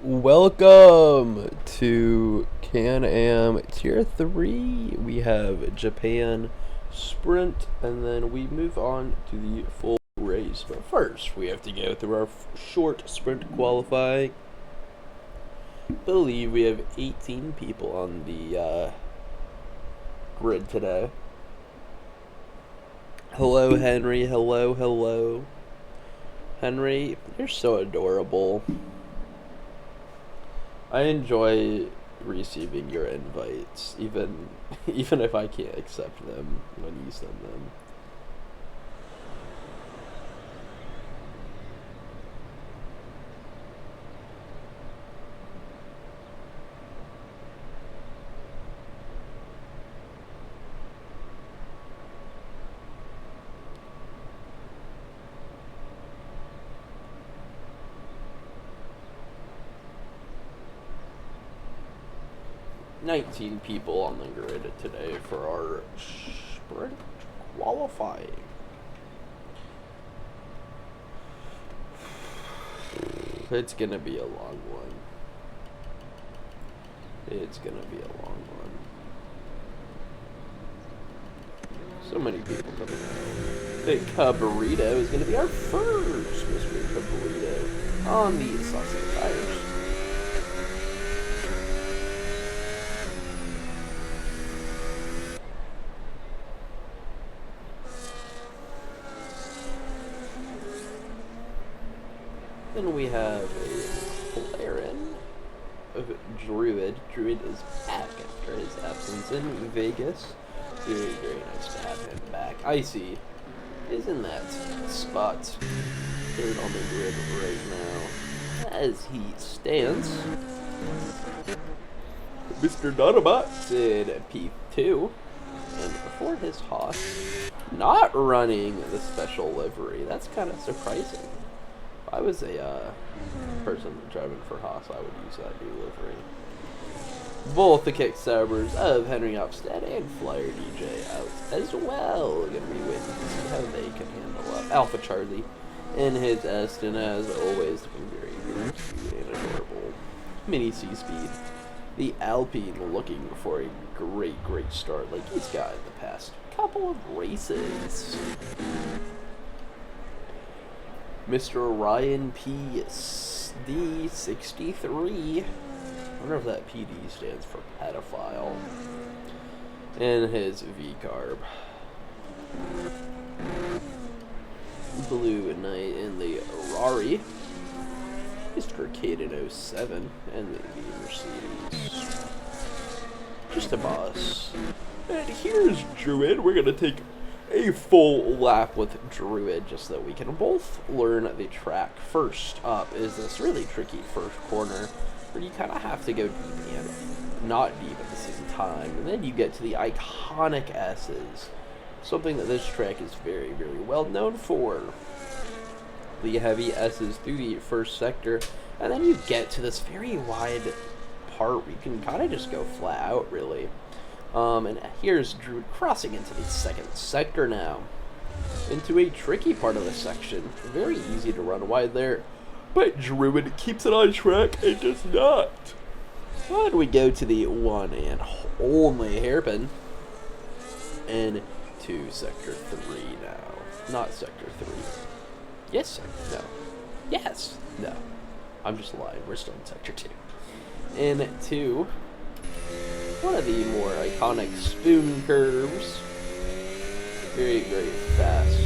Welcome to Can-Am Tier 3. We have Japan Sprint, and then we move on to the full race. But first, we have to go through our short sprint qualifying. I believe we have 18 people on the grid today. Hello, Henry. Hello, hello. Henry, you're so adorable. I enjoy receiving your invites, even if I can't accept them when you send them. 19 people on the grid today for our sprint qualifying. It's gonna be a long one. It's gonna be a long one. So many people coming out. Big Cabrito is gonna be our first Mr. Cabrito on the Saucy Tires. Then we have a McLaren of Druid. Druid is back after his absence in Vegas. Very, very nice to have him back. Icy is in that spot, third on the grid right now, as he stands. Mr. Donabot in P2, and for his Haas, not running the special livery. That's kind of surprising. If I was a person driving for Haas, I would use that new livery. Both the kickstabbers of Henry Upstead and Flyer DJ out as well. Gonna be waiting to see how they can handle up. Alpha Charlie in his Aston, as always, looking very, very cute and adorable. Mini C-Speed. The Alpine looking for a great, great start like he's got in the past couple of races. Mr. Ryan PD 63. I wonder if that PD stands for pedophile. And his V-carb. Blue Knight in the Rari. Mr. Caden 07 and the Mercedes. Just a boss. And here's Druid. We're gonna take a full lap with Druid just so that we can both learn the track. First up is this really tricky first corner where you kind of have to go deep and not deep at the same time. And then you get to the iconic S's, something that this track is very, very well known for. The heavy S's through the first sector, and then you get to this very wide part where you can kind of just go flat out, really. And here's Druid crossing into the second sector now. Into a tricky part of the section. Very easy to run wide there. But Druid keeps it on track and does not. And we go to the one and only hairpin. And to sector 3 now. Not sector 3. Yes, sir. No. Yes. No. I'm just lying. We're still in sector 2. Into one of the more iconic spoon curves. Very, very fast,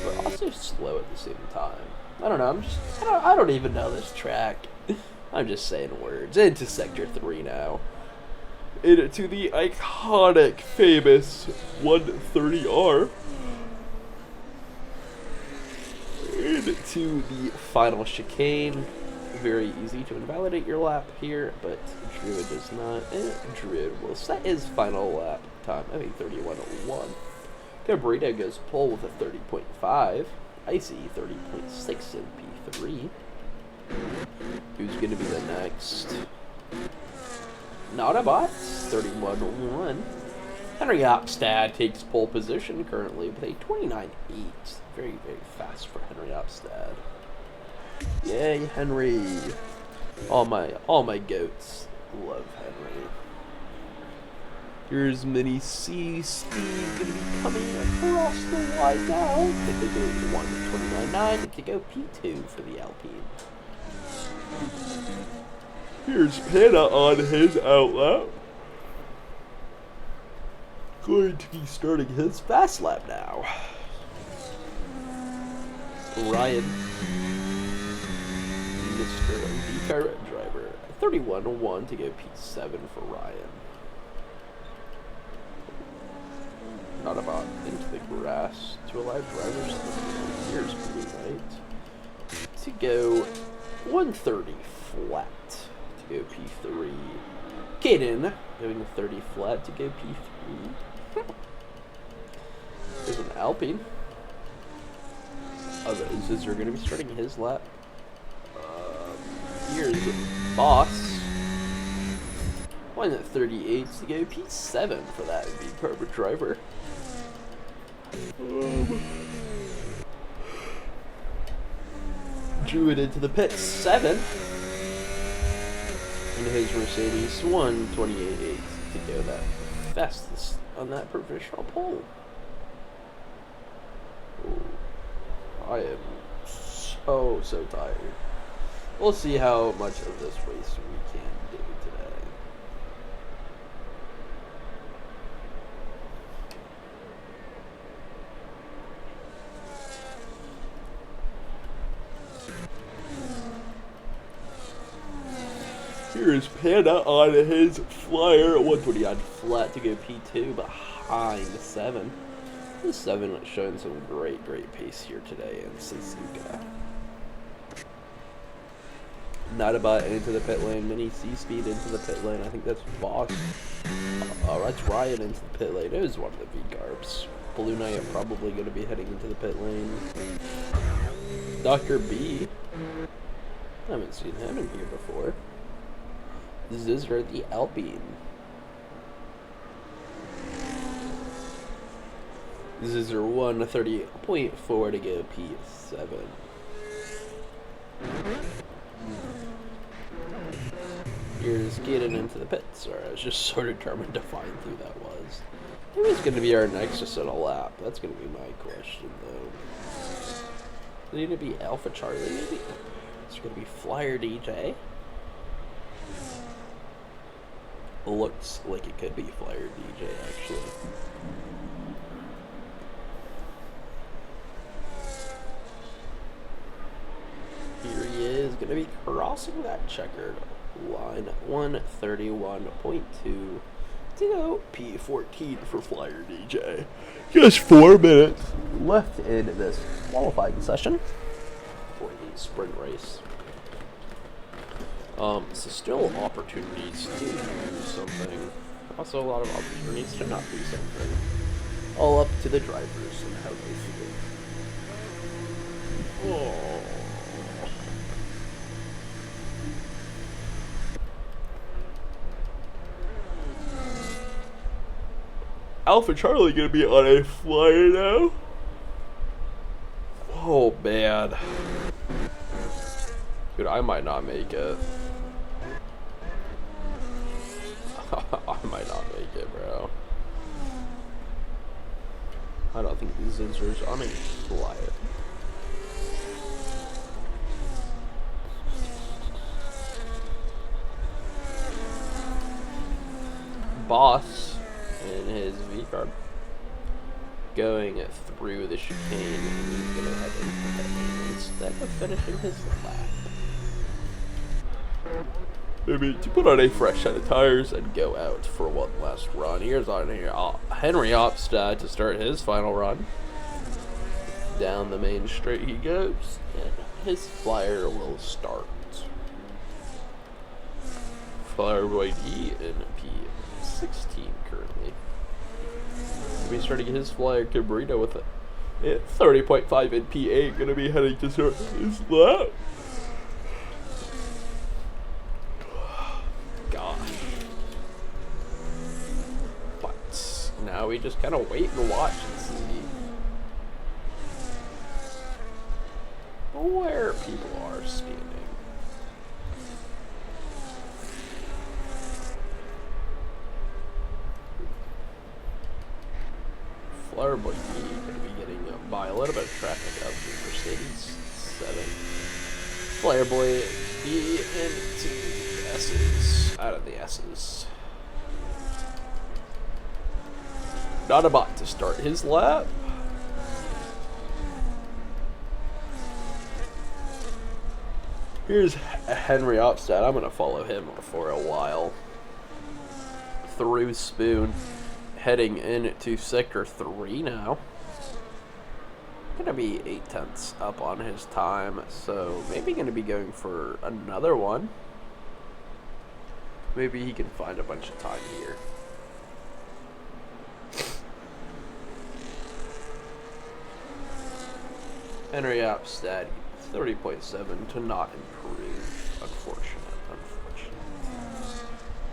but also slow at the same time. I don't know, I don't even know this track. I'm just saying words. Into sector 3 now. Into the iconic, famous 130R. Into the final chicane. Very easy to invalidate your lap here, but Druid does not. And Druid will set his final lap time of a 31.01. Cabrito goes pole with a 30.5. Icy 30.6 in P3. Who's going to be the next? Autobots 31.1. Henry Opstad takes pole position currently with a 29.8. Very, very fast for Henry Opstad. Yay, Henry. All my goats love Henry. Here's Mini C Speed gonna be coming across the line now. They go to 129.9 to go P2 for the Alpine. Here's Panda on his outlap. Going to be starting his fast lap now. Ryan, Mr. VCAR driver, 31.1 to go P7 for Ryan. Not about into the grass to allow drivers to here's Blue Knight to go 130 flat to go P3. Caden going 30 flat to go P3. There's an Alpine. Others are going to be starting his lap. Here's Boss. 138 to go P7 for that would be Carbon driver. Drew it into the pit 7. And his Mercedes 128.8 to go that fastest on that provisional pole. I am so tired. We'll see how much of this race we can do today. Here is Panda on his flyer, 129 flat to go P2 behind 7. The 7 is showing some great pace here today in Suzuka. Not into the pit lane, Mini C Speed into the pit lane. I think that's Boss. That's Ryan into the pit lane. It was one of the V-Garbs. Blue Knight probably going to be heading into the pit lane. Dr. B. I haven't seen him in here before. Zizzer the Alpine. Zizzer 130.4 to go P7. Here's getting into the pits. Sorry, I was just so determined to find who that was. Who's going to be our next on a lap? That's going to be my question, though. Is it going to be Alpha Charlie, maybe? It's going to be Flyer DJ. Looks like it could be Flyer DJ, actually. Here he is, going to be crossing that checkered line. 131.2 to go P14 for Flyer DJ. Just 4 minutes left in this qualifying session for the sprint race. So still opportunities to do something. Also a lot of opportunities to not do something. All up to the drivers and how they feel. Oh. Alpha Charlie gonna be on a flyer now. Oh man. Dude, I might not make it. I might not make it, bro. I don't think these Zizzers on a flyer. Boss in his V-Carb going through the chicane, and he's gonna head into that instead of finishing his lap. Maybe to put on a fresh set of tires and go out for one last run. Here's on here Henry Opstad to start his final run. Down the main straight he goes, and his flyer will start. Flyer Boy D in P16 currently. He'll be starting his flyer Cabrito with a 30.5 in P8, gonna be heading to start his lap. Now we just kind of wait and watch and see where people are standing. Mercedes 7. Flyer Boy D into the S's. Out of the S's. Not about to start his lap. Here's Henry Opstad. I'm going to follow him for a while. Through Spoon. Heading into Sector 3 now. Going to be 8/10 up on his time. So maybe going to be going for another one. Maybe he can find a bunch of time here. Henry Opstad, 30.7 to not improve. Unfortunate.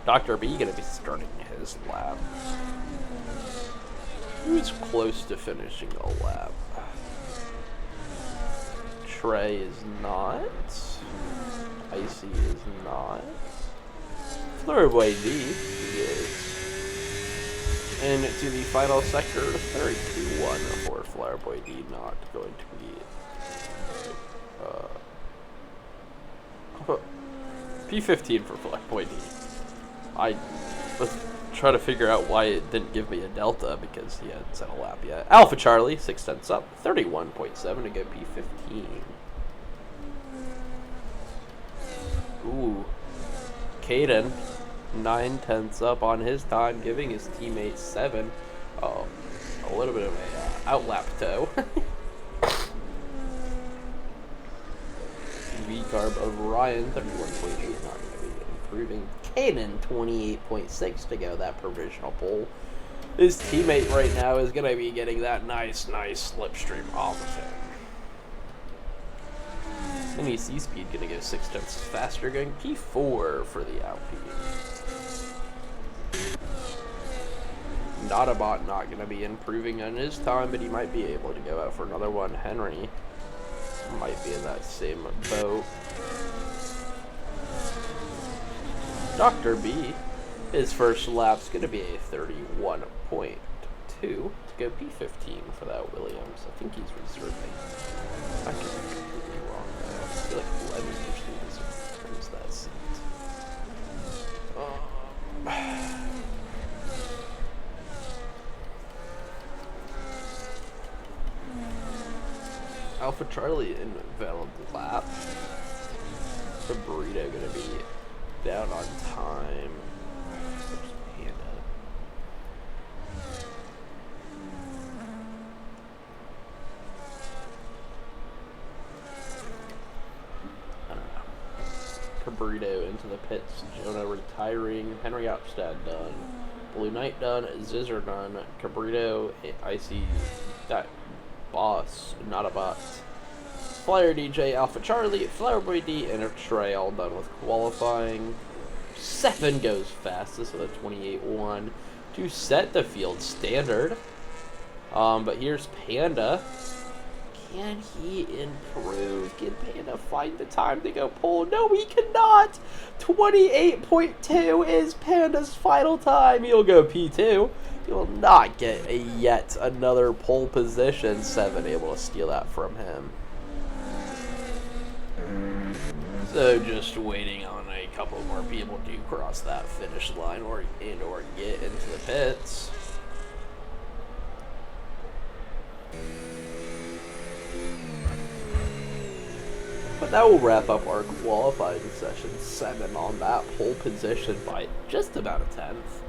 Dr. B going to be starting his lap. Who's close to finishing a lap? Trey is not. Icy is not. Flurboy D is. And to the final sector, 32-1 for Flurboy D, not going to be P15 for Flurboy D. I was trying to figure out why it didn't give me a delta because he hadn't set a lap yet. Alpha Charlie, 6/10 up, 31.7 to go P15. Ooh. Caden, 9/10 up on his time, giving his teammate 7. Oh, a little bit of a outlap toe. V-carb of Ryan, 31.8, not going to be improving. Caden, 28.6 to go that provisional pole. His teammate right now is going to be getting that nice slipstream off of him. Mini C-Speed going to go 6/10 faster, going P4 for the Alpine. Notabot not going to be improving on his time, but he might be able to go out for another one. Henry might be in that same boat. Dr. B, his first lap's going to be a 31.2 to go P15 for that Williams. I think he's reserving. I could be completely wrong though. I feel like 11 usually reserves that seat. Alpha Charlie in valid lap. The Burrito gonna be down on time. There's Panda. I don't know. Burrito into the pits. Jonah retiring. Henry Opstad done. Blue Knight done. Zizzer done. Cabrito, Icy, that Boss, not a bot. Flyer DJ, Alpha Charlie, Flowerboy D, and a Trey all done with qualifying. 7 goes fastest with a 28.1 to set the field standard. But here's Panda. Can he improve? Can Panda find the time to go pole? No, he cannot. 28.2 is Panda's final time. He'll go P2. He will not get yet another pole position. 7 able to steal that from him. So just waiting on a couple more people to cross that finish line or get into the pits. But that will wrap up our qualifying session 7 on that pole position by just about a 10th.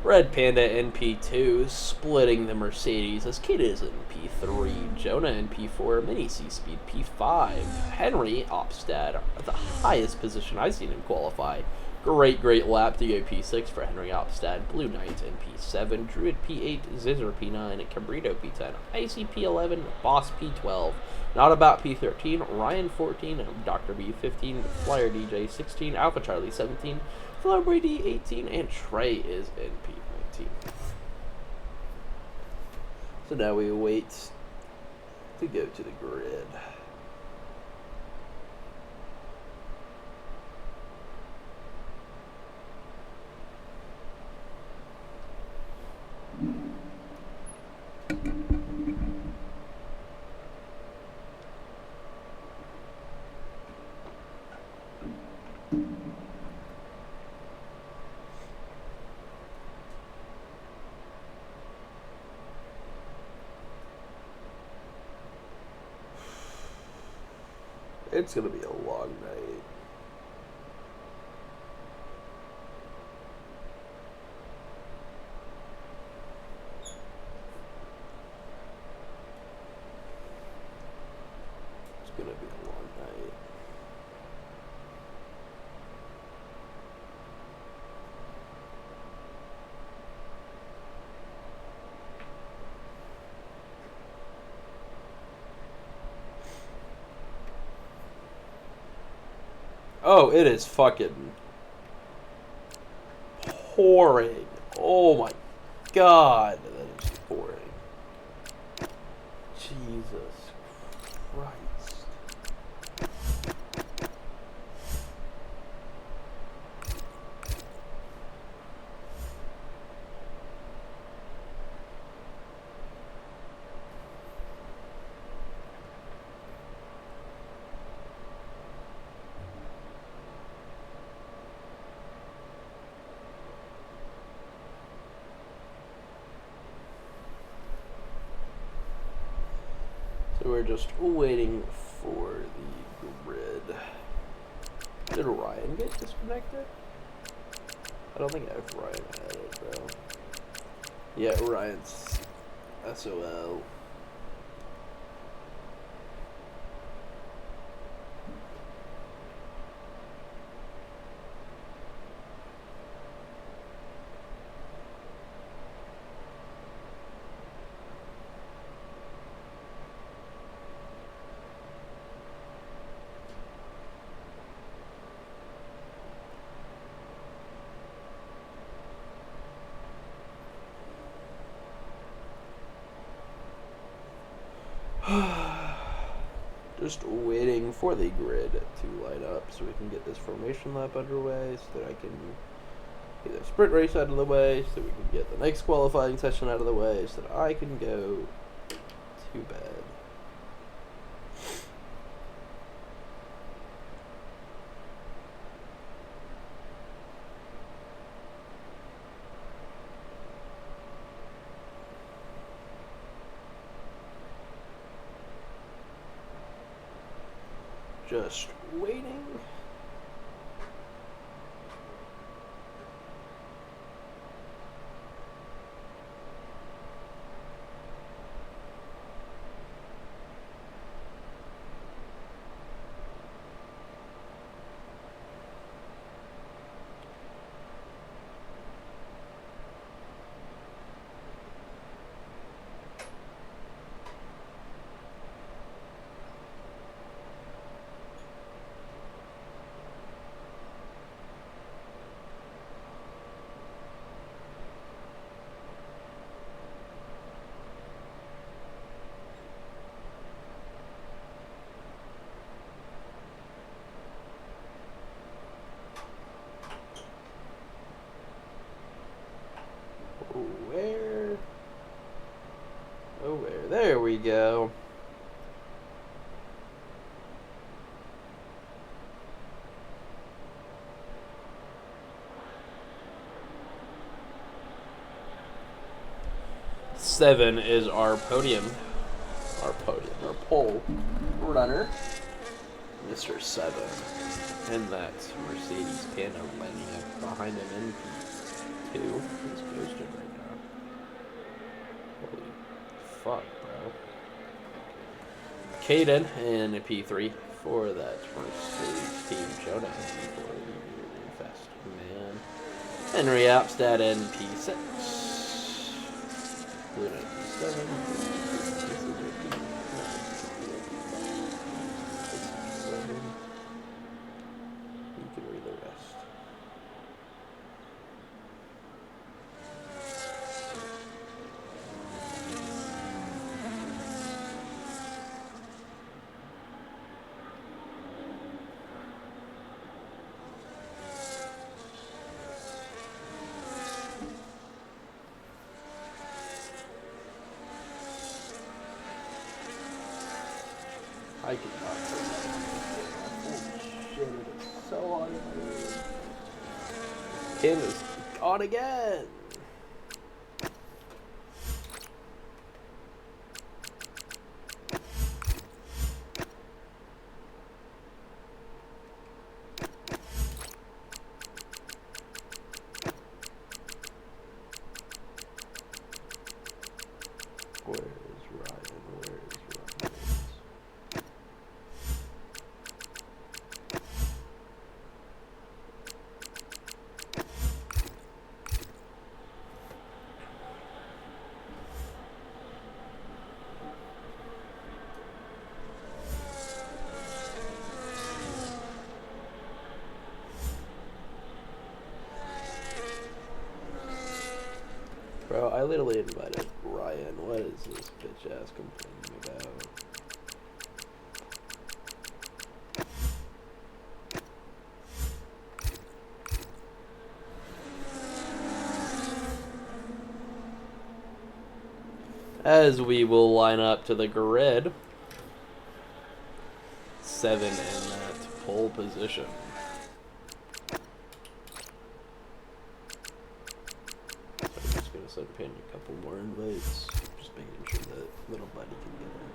Red Panda in P2, splitting the Mercedes as Kid is in P3, Jonah in P4, Mini C-Speed P5, Henry Opstad at the highest position I've seen him qualify. Great lap to go P6 for Henry Opstad, Blue Knight in P7, Druid P8, Zizzer P9, Cabrito P10, Icy P11, Boss P12, Not About P13, Ryan 14, Dr. B 15, Flyer DJ 16, Alpha Charlie 17, Flowerboy D 18, and Trey is in P19. So now we wait to go to the grid. It's gonna be a long night. It's gonna be a long night. Oh, it is fucking pouring. Oh my god, that is pouring. Jesus Christ. So we're just waiting for the grid. Did Ryan get disconnected? I don't think I have Ryan added, bro. Yeah, Ryan's SOL. Just waiting for the grid to light up so we can get this formation lap underway, so that I can get the sprint race out of the way, so we can get the next qualifying session out of the way, so that I can go to bed. Just waiting. Where? Oh, where? There we go. Seven is our podium. Our pole runner, Mr. Seven. And that's Mercedes Panda lining up behind him in P2. He's ghosted right now. Holy fuck, bro. Caden in P3 for that Mercedes team showdown for the Fast Man. Henry Apstad in P6. Luna P7. You can read the rest. I cannot say that. Holy shit, it is so on my mood. Kim is on again. Bro, I literally invited Ryan. What is this bitch ass complaining about? As we will line up to the grid. 7 in that pole position. I'm just gonna send Pin a couple more invites. Just making sure that little buddy can get in.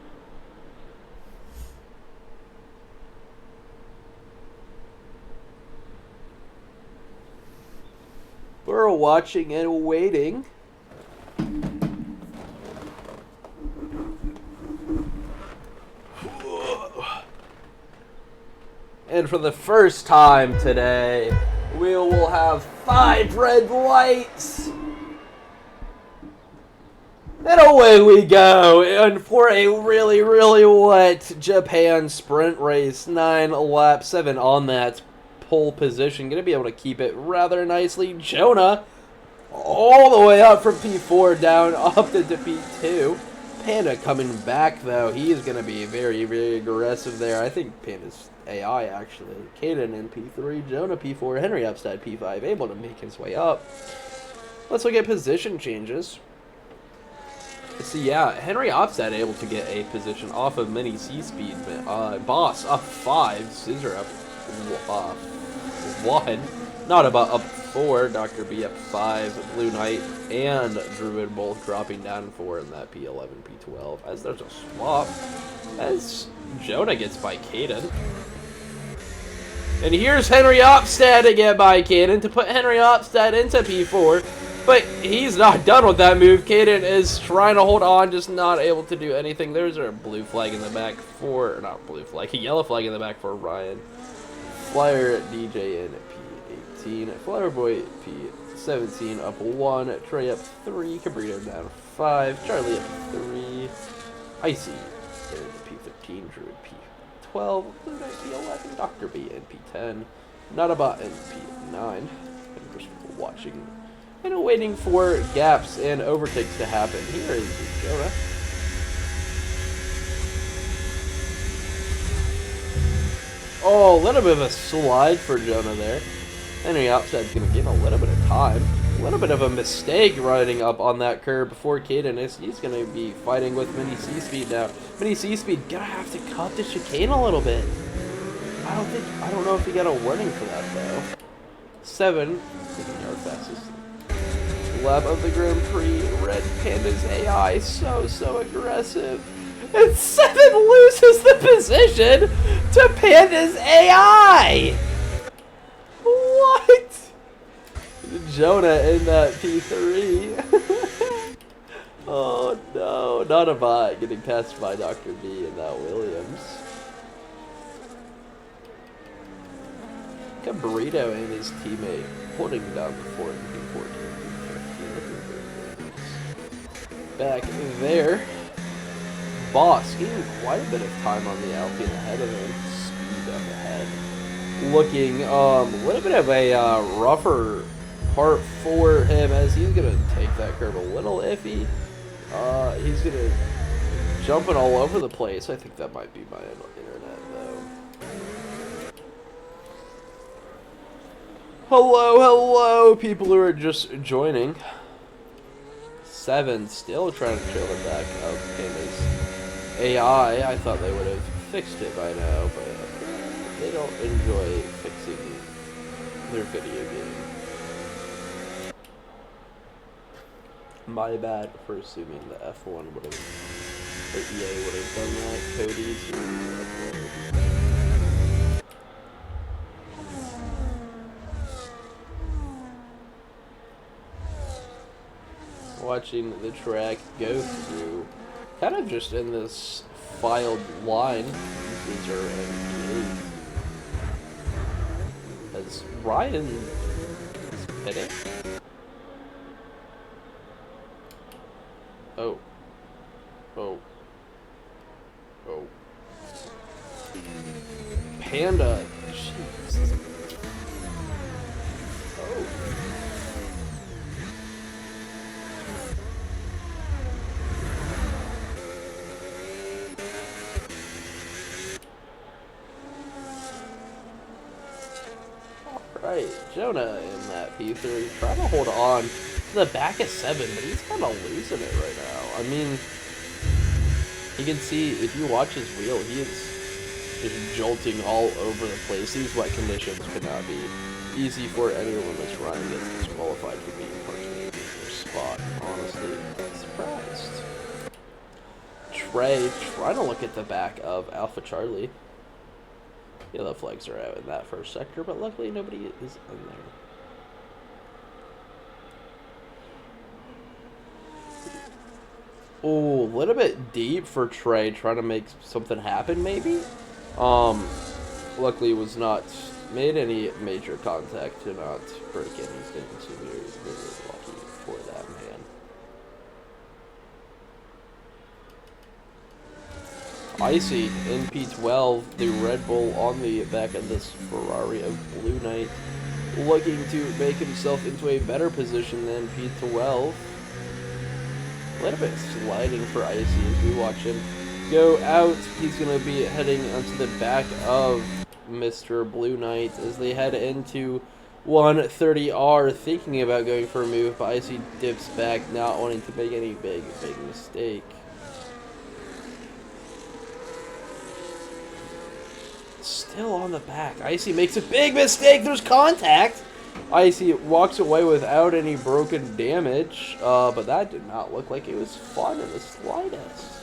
We're watching and waiting. And for the first time today, we will have 5 red lights. And away we go. And for a really, really wet Japan sprint race, 9 laps, 7 on that pole position. Going to be able to keep it rather nicely. Jonah all the way up from P4 down up to P2. Panda coming back, though. He is going to be very, very aggressive there. I think Panda's AI, actually. Caden in P3, Jonah P4, Henry Upstead P5, able to make his way up. Let's look at position changes. So, yeah, Henry Upstead able to get a position off of Mini C-Speed. Boss up 5, Scissor up 1. Not about up 4, Dr. B up 5, Blue Knight and Druid both dropping down 4 in that P11, P12. As there's a swap, as Jonah gets by Caden. And here's Henry Upstead to get by Caden to put Henry Upstead into P4. But he's not done with that move. Caden is trying to hold on, just not able to do anything. There's a blue flag in the back for, or not blue flag, a yellow flag in the back for Ryan. Flyer DJ in P18. Flower Boy P17 up 1. Trey up 3. Cabrito down 5. Charlie up 3. Icy in P15. Druid P12. Blue Knight P11. Dr. B in P10. Notabot in P9. And just watching and waiting for gaps and overtakes to happen. Here is Jonah. Oh, a little bit of a slide for Jonah there. Henry Upstead's going to gain a little bit of time. A little bit of a mistake riding up on that curb before Caden is. He's going to be fighting with Mini C-Speed now. Mini C-Speed going to have to cut the chicane a little bit. I don't know if he got a warning for that, though. 7, taking yard fastest lap of the Grand Prix. Red Panda's AI, so aggressive. And 7 loses the position to Panda's AI! What? Jonah in that P3. Oh no, not a bot getting passed by Dr. B and that Williams. Cabrito and his teammate holding down the fort in P14. Back there. Boss getting quite a bit of time on the Alpine ahead of him. Speed up ahead. Looking a little bit of a rougher part for him as he's going to take that curve a little iffy. He's going to jumping all over the place. I think that might be my internet though. Hello, people who are just joining. 7 still trying to trail it back up Panda's AI. I thought they would have fixed it by now, but they don't enjoy fixing their video game. My bad for assuming the F1 would have, or EA would have done that. Cody's watching the track go through, kind of just in this filed line. These are NBA. As Ryan is pitting. Oh. Panda. Jeez. Right, Jonah in that P3 trying to hold on to the back of 7, but he's kind of losing it right now. I mean, you can see if you watch his wheel, he is just jolting all over the place. These wet conditions could not be easy for anyone that's Ryan gets disqualified for being partially in their spot. Honestly, I'm surprised. Trey trying to look at the back of Alpha Charlie. Yellow flags are out in that first sector, but luckily nobody is in there. Oh, a little bit deep for Trey, trying to make something happen, maybe? Luckily was not made any major contact to not break anything, so very, very lucky for that man. Icy in P12, the Red Bull on the back of this Ferrari of Blue Knight, looking to make himself into a better position than P12. A little bit sliding for Icy as we watch him go out. He's going to be heading onto the back of Mr. Blue Knight as they head into 130R, thinking about going for a move, but Icy dips back, not wanting to make any big mistake. Still on the back. Icy makes a big mistake. There's contact. Icy walks away without any broken damage, but that did not look like it was fun in the slightest.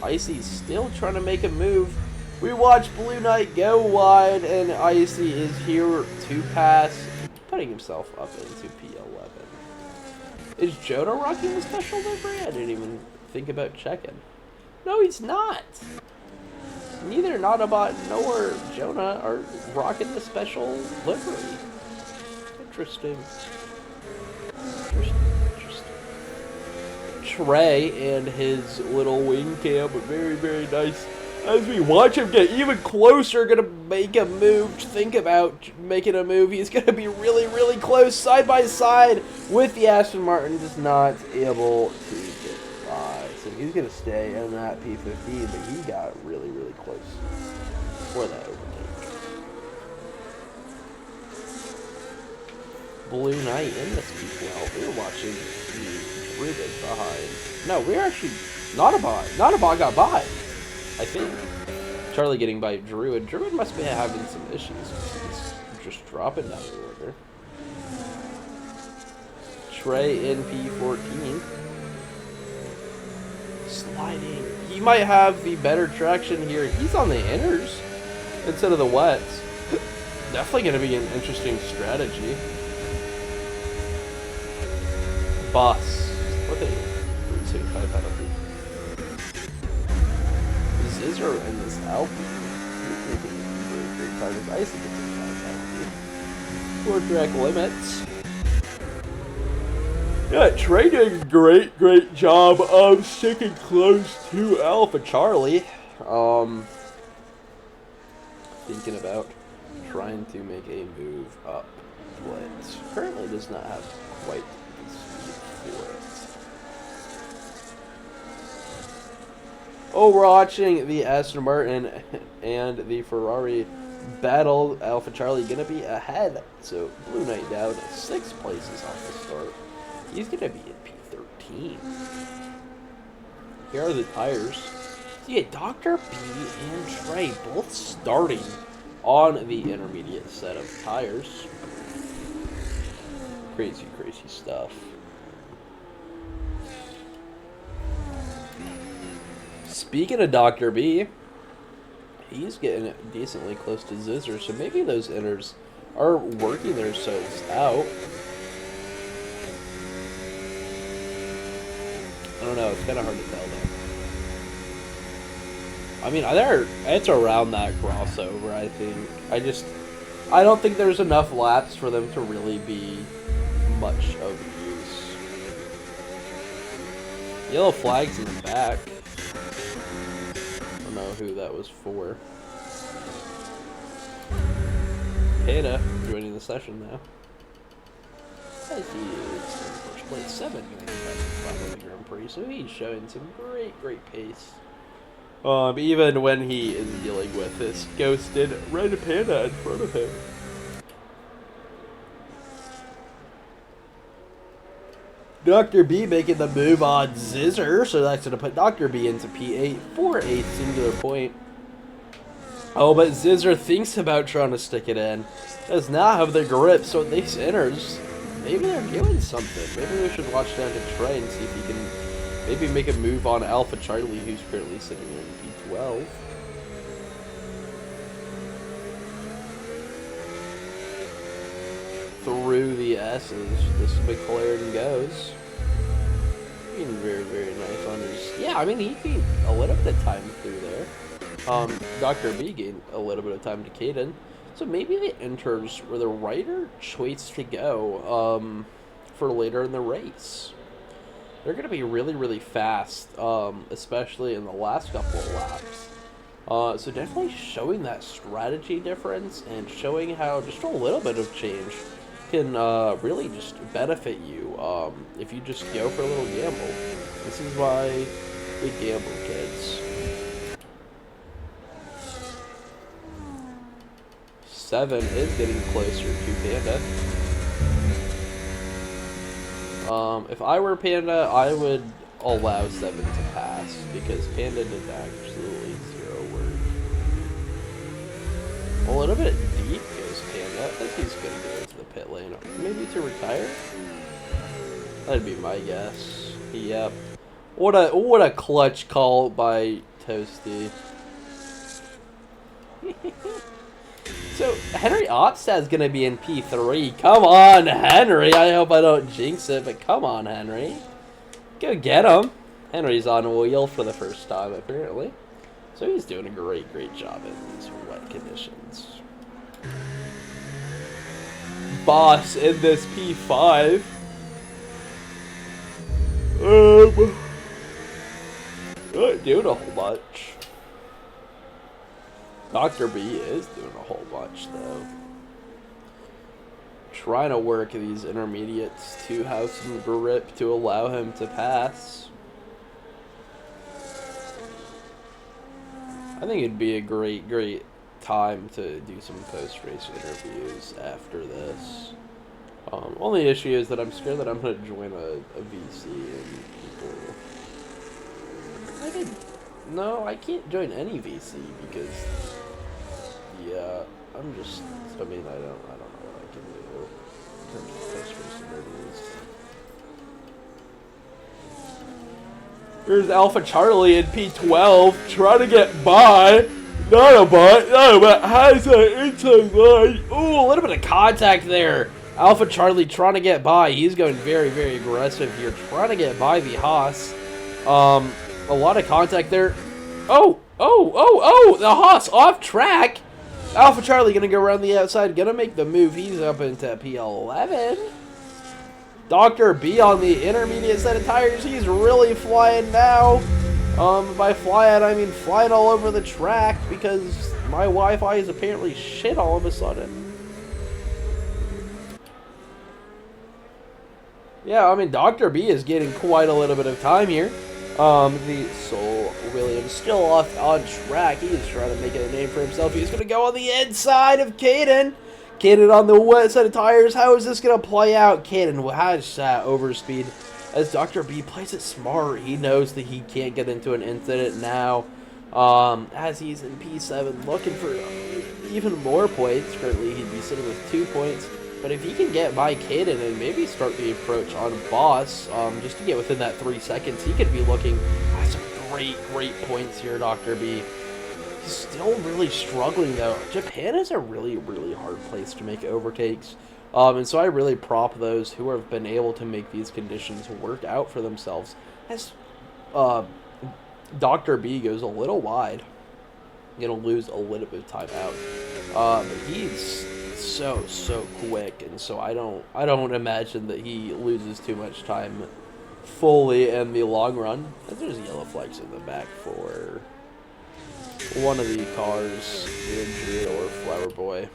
Icy's still trying to make a move. We watch Blue Knight go wide, and Icy is here to pass, putting himself up into P11. Is Jonah rocking the special livery? I didn't even think about checking. No, he's not. Neither Nautobot nor Jonah are rocking the special livery. Interesting. Trey and his little wing cam, very, very nice. As we watch him get even closer, gonna make a move, think about making a move. He's gonna be really, really close, side by side with the Aston Martin, just not able to get by. So he's gonna stay in that P15, but he got really, really close for that overtake. Blue Knight in this P12. We're watching the Druid behind. No, we're actually not a bot. Not a bot got by. I think. Charlie getting by Druid. Druid must be having some issues. He's just dropping down the order. Trey in P14. Sliding. He might have the better traction here. He's on the inners instead of the wets. Definitely going to be an interesting strategy. Boss. What a 3.5 penalty. Zizzer in this Alpine. Great time as Icy gets a 5 penalty. For track limits. Yeah, Trey doing a great job of sticking close to Alpha Charlie. Thinking about trying to make a move up, but currently does not have quite the speed for it. Oh, we're watching the Aston Martin and the Ferrari battle. Alpha Charlie gonna be ahead, so Blue Knight down 6 places off the start. He's going to be in P13. Here are the tires. So yeah, Dr. B and Trey both starting on the intermediate set of tires. Crazy stuff. Speaking of Dr. B, he's getting decently close to Zizzer, so maybe those inners are working themselves out. I don't know, it's kind of hard to tell though. I mean, it's around that crossover, I think. I don't think there's enough laps for them to really be much of use. Yellow flags in the back. I don't know who that was for. Peta joining the session now. As he is in first place, 7 Grand Prix, so he's showing some great pace. Even when he is dealing with this ghosted red panda in front of him. Dr. B making the move on Zizzer, so that's going to put Dr. B into P8 for a singular point. Oh, but Zizzer thinks about trying to stick it in. Does not have the grip, so these inners, maybe they're doing something. Maybe we should watch down to Trey and see if he can maybe make a move on Alpha Charlie, who's currently sitting in P12. Through the S's, this McLaren goes. Being very, very nice on his... Yeah, I mean, he gained a little bit of time through there. Dr. B gained a little bit of time to Caden. So maybe the inters were the righter choice to go for later in the race. They're going to be really, really fast, especially in the last couple of laps. So definitely showing that strategy difference and showing how just a little bit of change can really just benefit you if you just go for a little gamble. This is why we gamble, kids. 7 is getting closer to Panda. If I were Panda, I would allow 7 to pass because Panda did absolutely zero work. A little bit deep goes Panda. I think he's going to go to the pit lane. Maybe to retire? That'd be my guess. Yep. What a clutch call by Toasty. So, Henry Opstad's going to be in P3. Come on, Henry. I hope I don't jinx it, but come on, Henry. Go get him. Henry's on wheel for the first time, apparently. So he's doing a great, great job in these wet conditions. Boss in this P5. Not doing a whole much. Dr. B is doing a whole bunch, though. Trying to work these intermediates to have some grip to allow him to pass. I think it'd be a great, great time to do some post-race interviews after this. Only issue is that I'm scared that I'm going to join a VC and people... No, I can't join any VC because... Yeah, I'm just... I mean, I don't know what I can do in terms of post-race interviews. Here's Alpha Charlie in P12, trying to get by. Not a butt, has an inside line. Ooh, a little bit of contact there. Alpha Charlie trying to get by. He's going very, very aggressive here, trying to get by the Haas. A lot of contact there. Oh, the Haas off track. Alpha Charlie gonna go around the outside, gonna make the move. He's up into P11. Dr. B on the intermediate set of tires. He's really flying now. By flying, I mean flying all over the track because my Wi-Fi is apparently shit all of a sudden. Yeah, I mean, Dr. B is getting quite a little bit of time here. The Soul Williams still off on track. He is trying to make a name for himself. He's going to go on the inside of Caden. Caden on the wet set of tires. How is this going to play out? Caden has overspeed as Dr. B plays it smart. He knows that he can't get into an incident now. As he's in P7 looking for even more points. Currently, he'd be sitting with 2 points. But if he can get by Caden and maybe start the approach on Boss, just to get within that 3 seconds, he could be looking at some great, great points here, Dr. B. He's still really struggling, though. Japan is a really, really hard place to make overtakes. And so I really prop those who have been able to make these conditions work out for themselves. As Dr. B goes a little wide, going to lose a little bit of time out. But he's so quick, and so I don't imagine that he loses too much time fully in the long run. There's yellow flags in the back for one of the cars, Andrew or Flower Boy.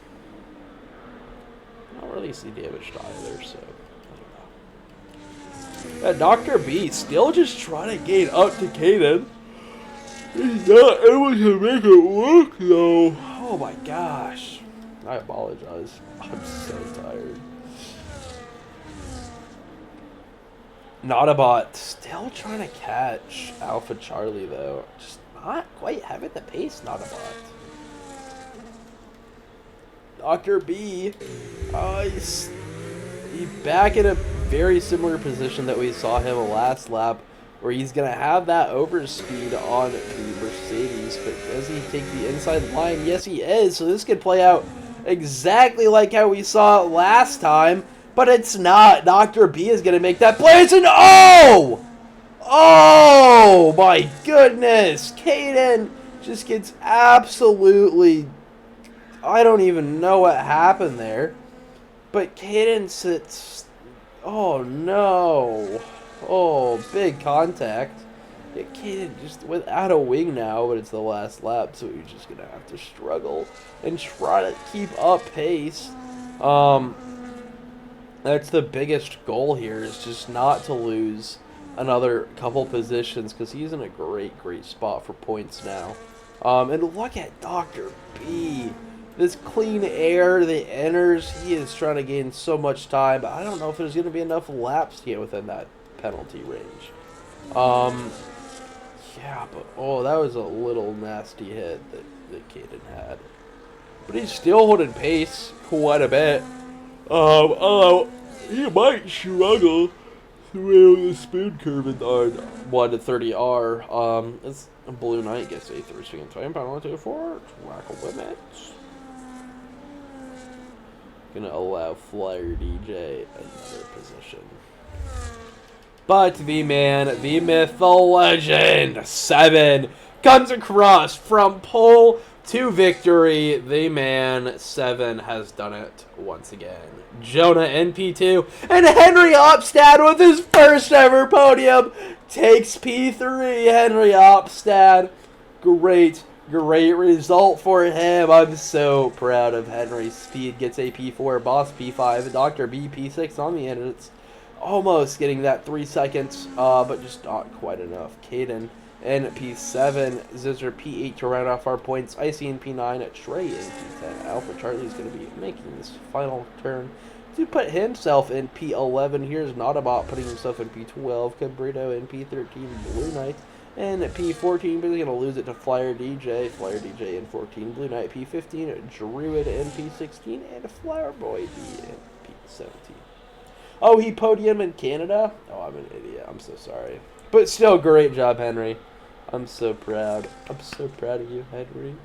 I don't really see damage either, so I don't know. Dr. B still just trying to gain up to Caden. He's not able to make it work, though. Oh my gosh. I apologize. I'm so tired. Autobot still trying to catch Alpha Charlie, though. Just not quite having the pace, Autobot. Dr. B, he's back in a very similar position that we saw him last lap, where he's going to have that overspeed on the Mercedes, but does he take the inside line? Yes, he is, so this could play out exactly like how we saw it last time, but it's not. Dr. B is going to make that play. It's an oh! Oh, my goodness! Caden just gets absolutely... I don't even know what happened there. But Caden sits... Oh, no. Oh, big contact. Yeah, Caden just without a wing now, but it's the last lap, so he's just going to have to struggle and try to keep up pace. That's the biggest goal here, is just not to lose another couple positions, because he's in a great, great spot for points now. And look at Dr. B. This clean air that enters, he is trying to gain so much time, but I don't know if there's going to be enough laps to get within that penalty range. Yeah, but oh, that was a little nasty hit that Caden had. But he's still holding pace quite a bit. Although he might struggle through the spoon curve on 1 to 30R. It's a Blue Knight gets a 3-second time penalty for track limits. Gonna allow Flyer DJ another position. But the man, the myth, the legend, 7 comes across from pole to victory. The man, 7, has done it once again. Jonah in P2, and Henry Opstad with his first ever podium takes P3. Henry Opstad, great result for him. I'm so proud of Henry. Speed gets a P4, Boss P5, Dr. B P6 on the end. It's almost getting that 3 seconds, but just not quite enough. Caden in P7, Zizzer P8 to round off our points. Icy in P9, Trey in P10. Alpha Charlie is going to be making this final turn to put himself in P11. Here's Autobot putting himself in P12. Cabrito in P13, Blue Knight. And P14, but he's going to lose it to Flyer DJ. Flyer DJ in 14, Blue Knight P15, Druid in P16, and Flower Boy D in P17. Oh, he podiumed in Canada? Oh, I'm an idiot. I'm so sorry. But still, great job, Henry. I'm so proud. I'm so proud of you, Henry.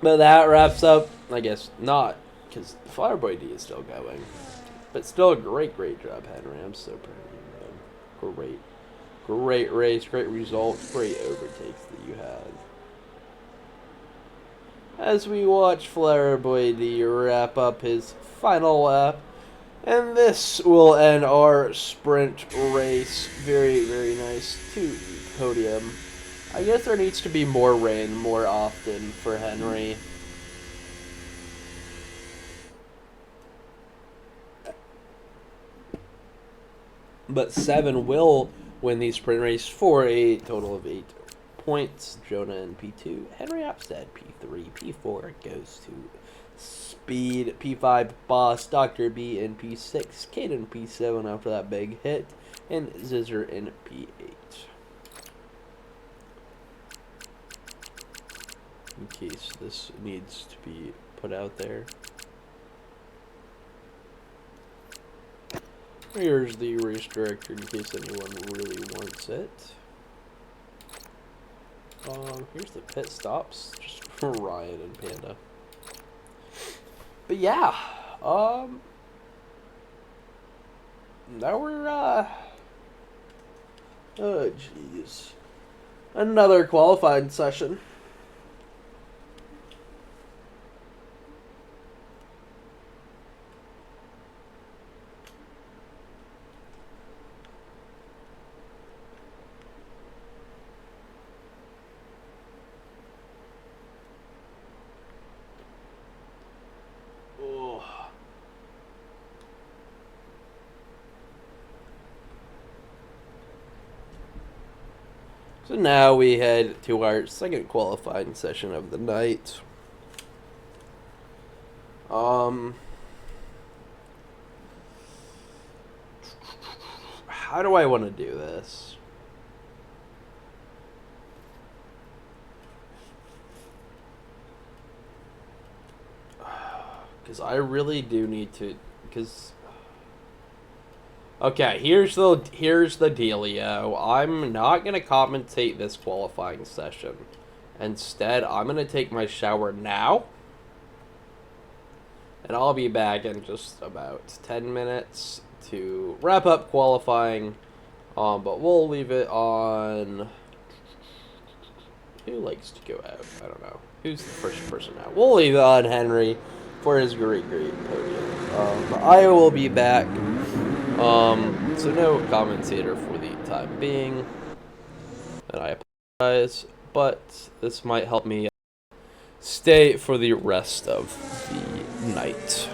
But that wraps up, I guess not, because Flower Boy D is still going. But still a great job, Henry. I'm so proud of you, man. Great race, great results, great overtakes that you had. As we watch Flower Boy D wrap up his final lap. And this will end our sprint race. Very nice to the podium. I guess there needs to be more rain more often for Henry. But 7 will win the sprint race for a total of 8 points. Jonah in P2, Henry Opstad P3, P4 goes to Speed, P5 Boss, Dr. B in P6, Caden P7 after that big hit, and Zizzer in P8. In case this needs to be put out there. Here's the race director in case anyone really wants it. Here's the pit stops, just for Ryan and Panda. But yeah, now we're, oh jeez, another qualifying session. So now we head to our second qualifying session of the night. How do I want to do this? Because I really do need to. Because okay, here's the dealio. I'm not gonna commentate this qualifying session. Instead, I'm gonna take my shower now, and I'll be back in just about 10 minutes to wrap up qualifying. But we'll leave it on. Who likes to go out? I don't know. Who's the first person out? We'll leave it on Henry for his great podium. But I will be back. So no commentator for the time being. And I apologize, but this might help me stay for the rest of the night.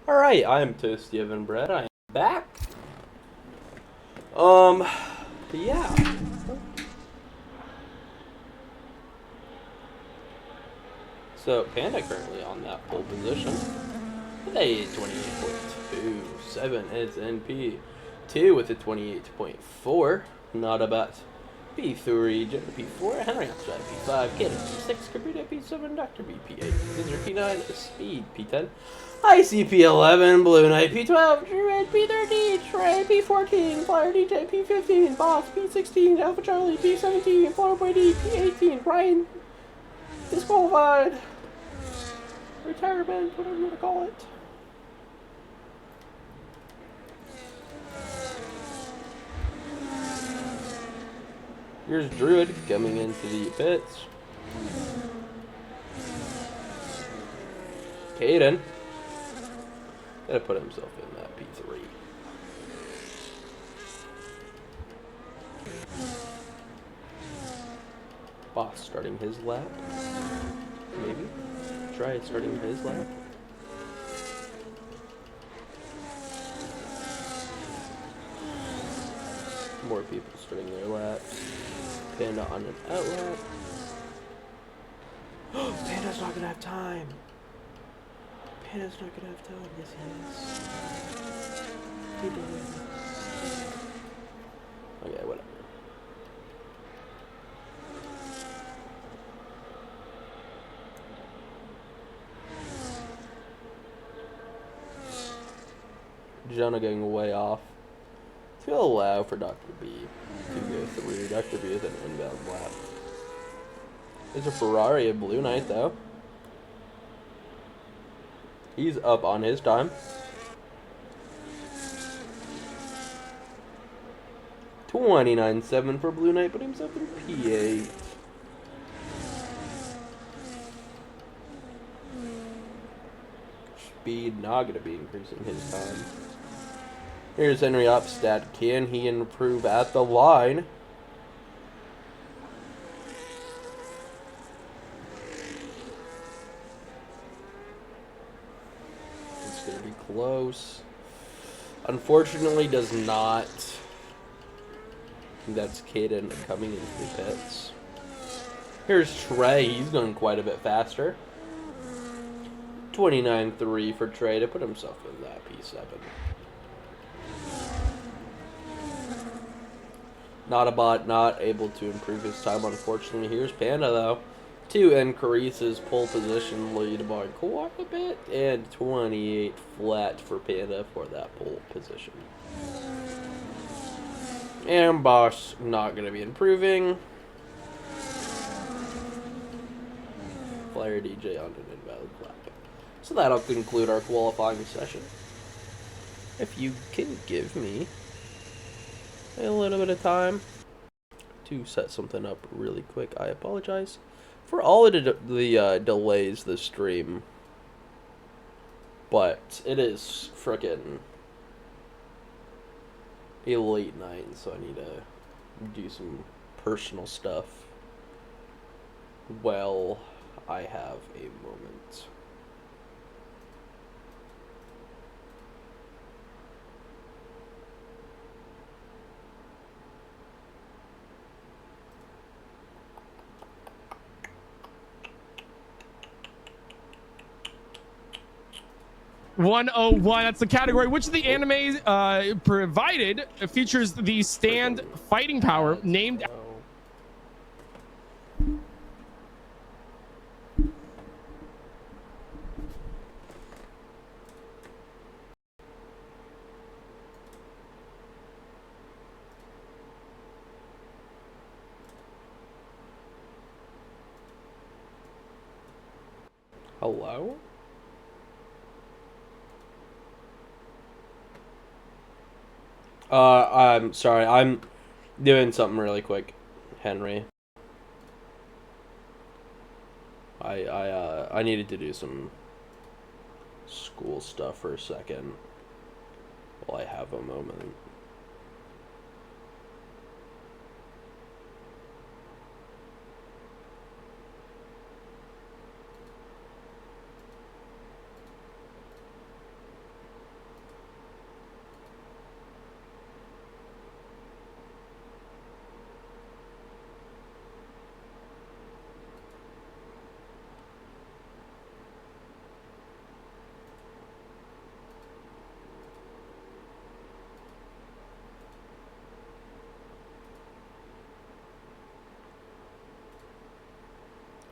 Alright, I am Toasty Evan Bread. I am back. Yeah. So, Panda currently on that pole position. They 28.27 is NP2 with a 28.4. Not about P3, Jenna P4, Henry outside P5, Kid P6, Cabrita P7, Dr. B P8, Scissor P9, Speed P10, IC P11, Blue Knight P12, Druid P13, Trey P14, Flyer DJ P15, Boss P16, Alpha Charlie P17, Flowerboy D P18, Ryan disqualified. Retirement, whatever you want to call it. Here's Druid coming into the pits. Caden. Gotta put himself in that P3. Boss starting his lap. Maybe. Try starting his lap. More people starting their laps. Panda on an out lap. Panda's not gonna have time. Panda's not gonna have time. Yes, he is. He did. Okay, whatever. Jonah going way off. It's gonna allow for Dr. B to go through. Dr. B is an inbound lap. There's a Ferrari, a Blue Knight though. He's up on his time. $29.7 for Blue Knight, put himself in P8. Speed not gonna be increasing his time. Here's Henry Upstad. Can he improve at the line? It's going to be close. Unfortunately, does not. That's Caden coming into the pits. Here's Trey. He's going quite a bit faster. 29.3 for Trey to put himself in that P7. Not a bot, not able to improve his time, unfortunately. Here's Panda, though, to increase his pole position lead by quite a bit, and 28 flat for Panda for that pole position. And Bosch not going to be improving. Flyer DJ on an invalid clap. So that'll conclude our qualifying session. If you can give me a little bit of time to set something up really quick. I apologize for all of the delays this stream, but it is frickin' a late night, so I need to do some personal stuff while I have a moment. .101, that's the category. Which of the anime provided features the stand fighting power named... Hello? I'm sorry, I'm doing something really quick, Henry. I needed to do some school stuff for a second while I have a moment.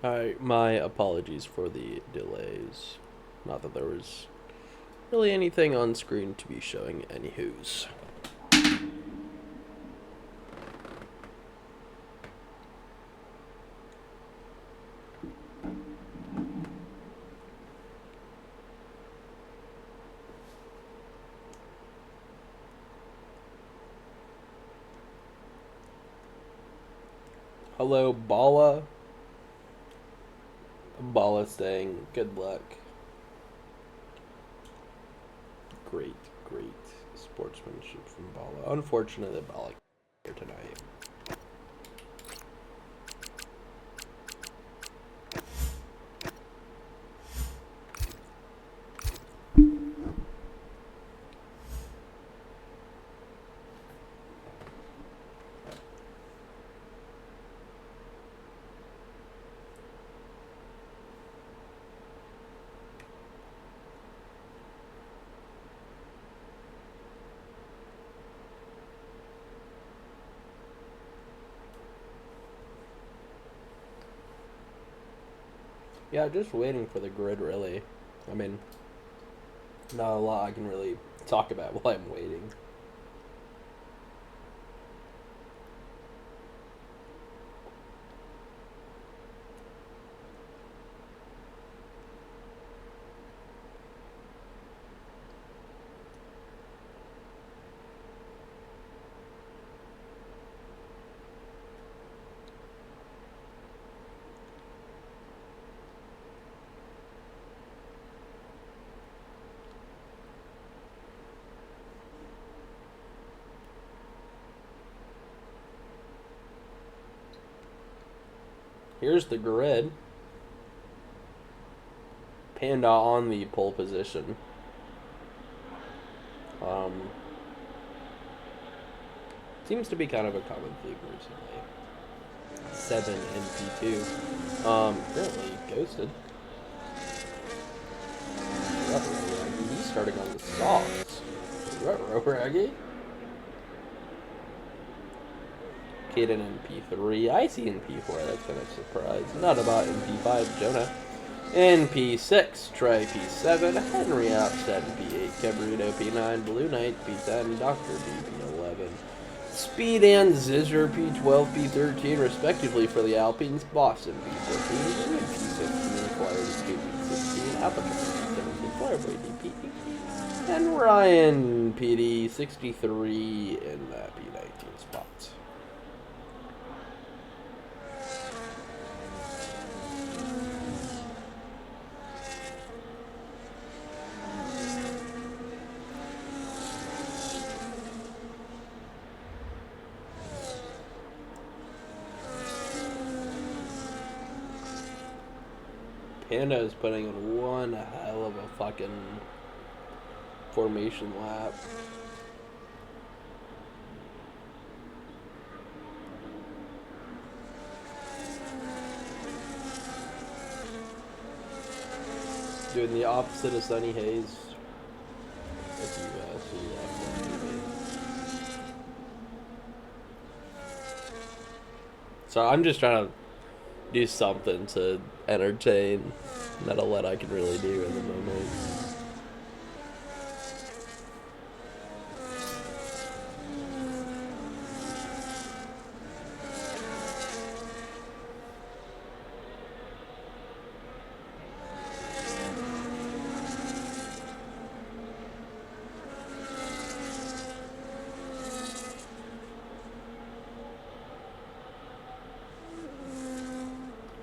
My apologies for the delays. Not that there was really anything on screen to be showing any who's. Hello, Bala. Bala saying good luck. Great sportsmanship from Bala. Unfortunately, Bala here tonight. Yeah, just waiting for the grid, really. I mean, not a lot I can really talk about while I'm waiting. Here's the grid. Panda on the pole position. Seems to be kind of a common theme recently. 7 and P2. Currently ghosted. He's starting on the softs. Raggy. Caden in P3. I see in P4. That's kind of a surprise. Not about in P5. Jonah. In P6. Trey P7. Henry Opstead P8. Cabrito P9. Blue Knight P10. Dr. B P11. Speed and Zizzer P12, P13, respectively for the Alpines. Boston P14. P15. Flyer P16. Appleton P17. Flyer P18. And Ryan PD 63 in P19 spots. Panda is putting in one hell of a fucking formation lap. Doing the opposite of Sunny Hayes. If you see that. So I'm just trying to do something to entertain. Not a lot I can really do in the moment.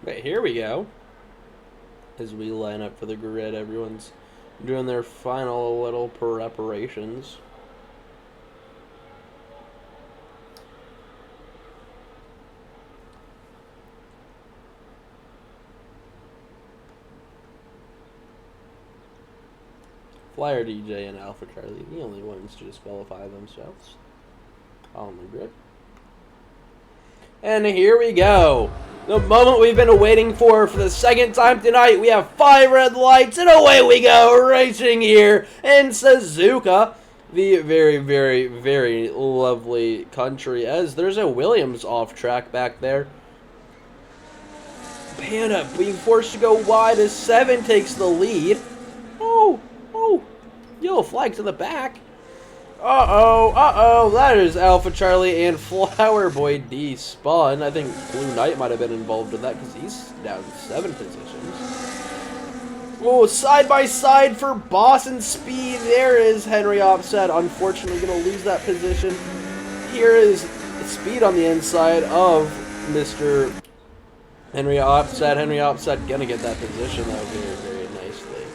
But here we go. As we line up for the grid, everyone's doing their final little preparations. Flyer DJ and Alpha Charlie, the only ones to disqualify themselves on the grid. And here we go. The moment we've been waiting for the second time tonight. We have 5 red lights, and away we go, racing here in Suzuka. The very, very, very lovely country, as there's a Williams off track back there. Panda being forced to go wide as 7 takes the lead. Oh, yellow flag to the back. That is Alpha Charlie and Flower Boy despawn. I think Blue Knight might have been involved in that because he's down 7 positions. Oh, side by side for Boss and Speed. There is Henry Opset. Unfortunately, going to lose that position. Here is Speed on the inside of Mr. Henry Opset. Henry Opset going to get that position though very, very nicely.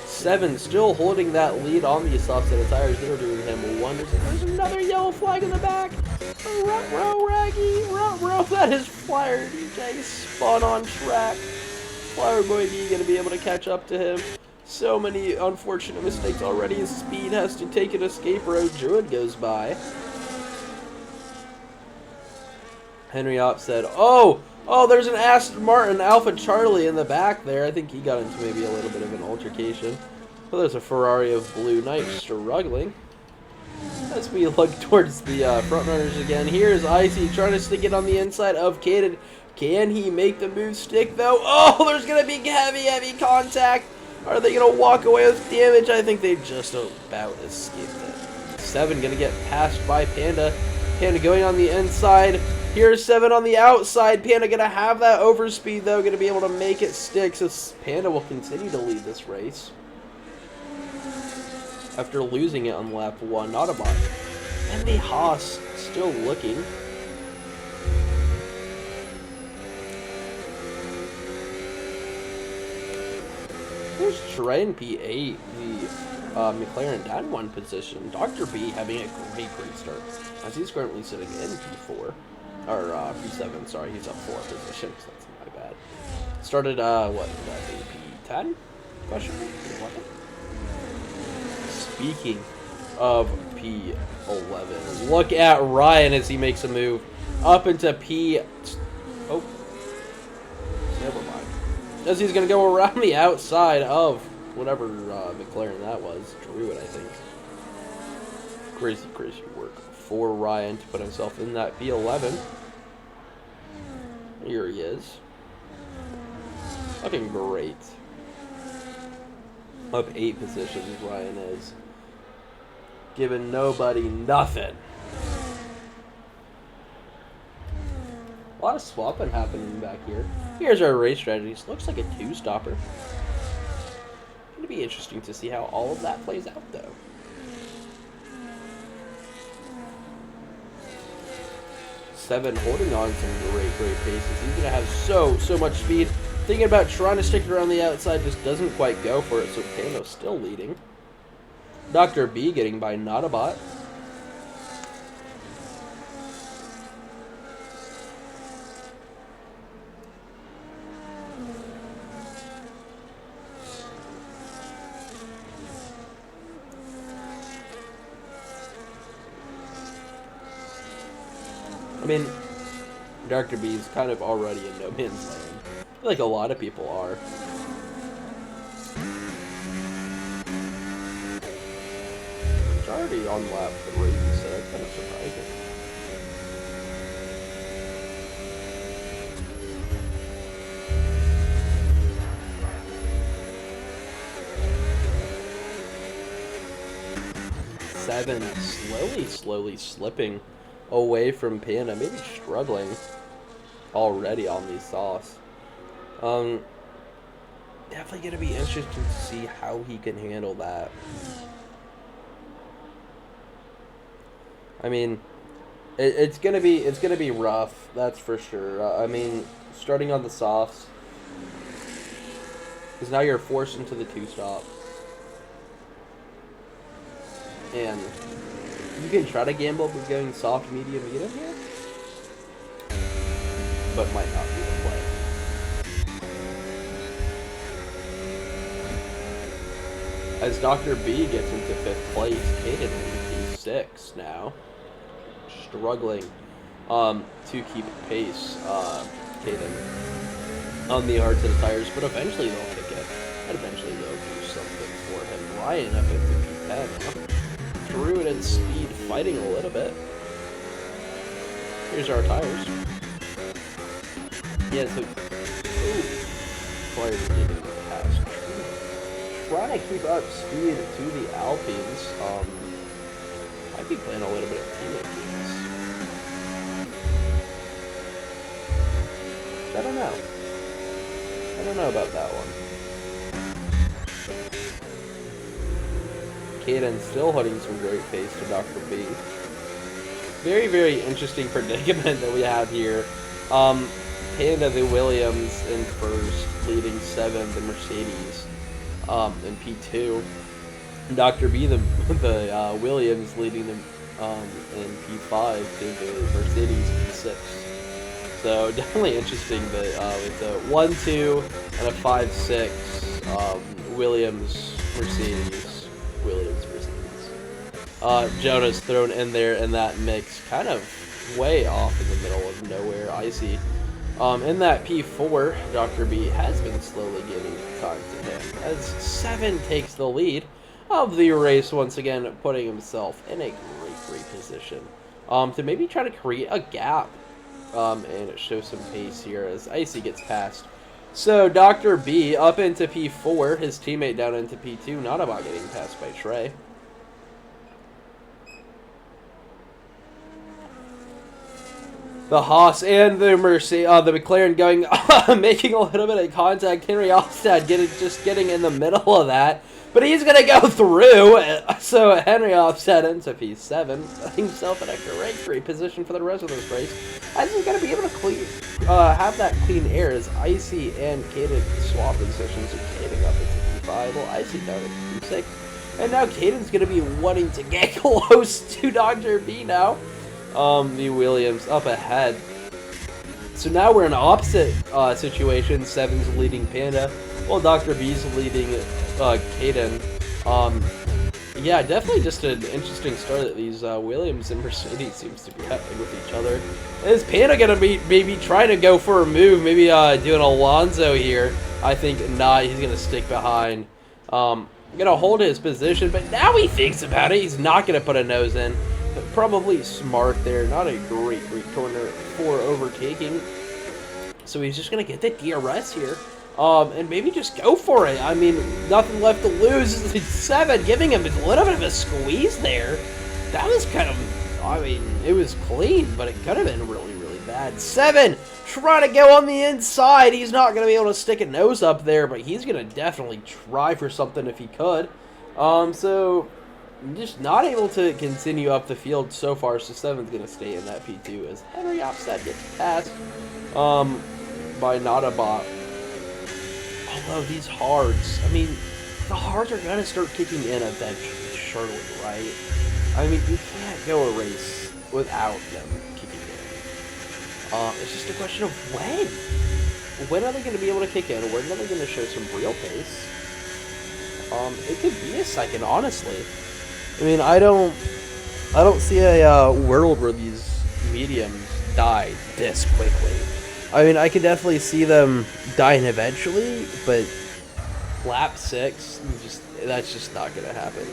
7 still holding that lead on the soft set of tires. They're doing him wonders. There's another yellow flag in the back. Ruh-roh, Raggy. Ruh-roh. That is Flyer DJ spun on track. Flower Boy D going to be able to catch up to him. So many unfortunate mistakes already. His Speed has to take an escape road. Druid goes by. Henry Opp said, oh, there's an Aston Martin Alpha Charlie in the back there. I think he got into maybe a little bit of an altercation. But there's a Ferrari of Blue Knight struggling. As we look towards the front runners again, here's Icy trying to stick it on the inside of Caden. Can he make the move stick though? Oh, there's going to be heavy contact. Are they going to walk away with damage? I think they just about escaped it. 7 going to get passed by Panda. Panda going on the inside. Here's 7 on the outside. Panda going to have that overspeed though. Going to be able to make it stick. So Panda will continue to lead this race. After losing it on lap 1, Autobot. And the Haas still looking. Here's Trent P8, the McLaren down 1 position. Dr. B having a great start, as he's currently sitting in P4. Or P7, sorry, he's up 4 positions. That's my bad. Started, what, P10? Question mark? P11? Speaking of P11, look at Ryan as he makes a move up into P... Oh. Never mind. As he's going to go around the outside of whatever McLaren that was. Druid, I think. Crazy work for Ryan to put himself in that P11. Here he is. Looking great. Up 8 positions, Ryan is. Giving nobody nothing. A lot of swapping happening back here. Here's our race strategies. Looks like a 2-stopper. Going to be interesting to see how all of that plays out, though. Seven holding on some great paces. He's going to have so much speed. Thinking about trying to stick it around the outside, just doesn't quite go for it, so Pando's still leading. Dr. B getting by Notabot. I mean, Dr. B is kind of already in no man's land. I feel like a lot of people are. It's already on lap 3, so that's kind of surprising. Seven slowly slipping away from Panda, maybe struggling already on these sauce. Definitely gonna be interesting to see how he can handle that. I mean, it's gonna be rough, that's for sure. I mean, starting on the softs, because now you're forced into the 2-stop, and you can try to gamble with going soft, medium here, but might not be the play. As Dr. B gets into 5th place, Caden in P6 now, struggling to keep pace. Caden on the hard set of tires, but eventually they'll kick it, and eventually they'll do something for him. Ryan up into P10 now. Druid and Speed fighting a little bit. Here's our tires. Yeah, so players getting past. Trying to keep up speed to the Alpines. Might be playing a little bit of teammate games. I don't know. I don't know about that one. Caden still holding some great pace to Dr. B. Very, very interesting predicament that we have here. Panda, the Williams in first, leading 7th, the Mercedes in P2. Dr. B, the Williams, leading them in P5 to the Mercedes P6. So definitely interesting that it's a 1-2 and a 5-6 Williams, Mercedes, Williams, Mercedes. Jonah's thrown in there in that mix, kind of way off in the middle of nowhere. Icy. In that P4, Dr. B has been slowly gaining time to him as 7 takes the lead of the race once again, putting himself in a great position to maybe try to create a gap and show some pace here as Icy gets past. So Dr. B up into P4, his teammate down into P2, not about getting passed by Trey. The Haas and the the McLaren going, making a little bit of contact. Henry Alstad just getting in the middle of that. But he's going to go through. So Henry Alstad into P7. Putting himself in a great position for the rest of this race. I think he's going to be able to have that clean air as Icy and Caden swap positions. And Caden up into P5. Well, Icy down into P6. And now Caden's going to be wanting to get close to Dr. B now. The Williams up ahead. So now we're in an opposite situation. 7's leading Panda, while Dr. B's leading Caden. Yeah, definitely just an interesting start that these Williams and Mercedes seems to be having with each other. Is Panda gonna be maybe trying to go for a move? Maybe doing Alonso here. I think not. He's gonna stick behind. Gonna hold his position, but now he thinks about it. He's not gonna put a nose in. Probably smart there. Not a great corner for overtaking. So he's just going to get the DRS here. And maybe just go for it. I mean, nothing left to lose. 7 giving him a little bit of a squeeze there. That was kind of, I mean, it was clean, but it could have been really bad. 7 trying to go on the inside. He's not going to be able to stick a nose up there, but he's going to definitely try for something if he could. So just not able to continue up the field so far, so 7's going to stay in that P2 as Henry Opstad gets passed by Notabot. Although these hards, I mean, the hards are going to start kicking in eventually, surely, right? I mean, you can't go a race without them kicking in. It's just a question of when. When are they going to be able to kick in? When are they going to show some real pace? It could be a second, honestly. I mean, I don't see a world where these mediums die this quickly. I mean, I could definitely see them dying eventually, but lap 6, that's just not going to happen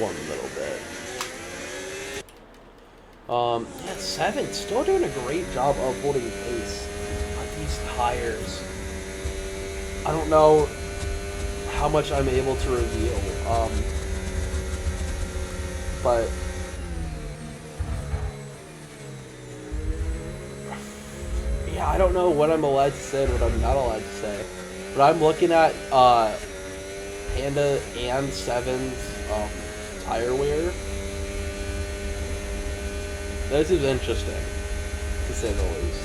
one little bit. Yeah, 7 still doing a great job of holding pace on these tires. I don't know how much I'm able to reveal. But yeah, I don't know what I'm allowed to say and what I'm not allowed to say. But I'm looking at Panda and 7's tire wear. This is interesting, to say the least.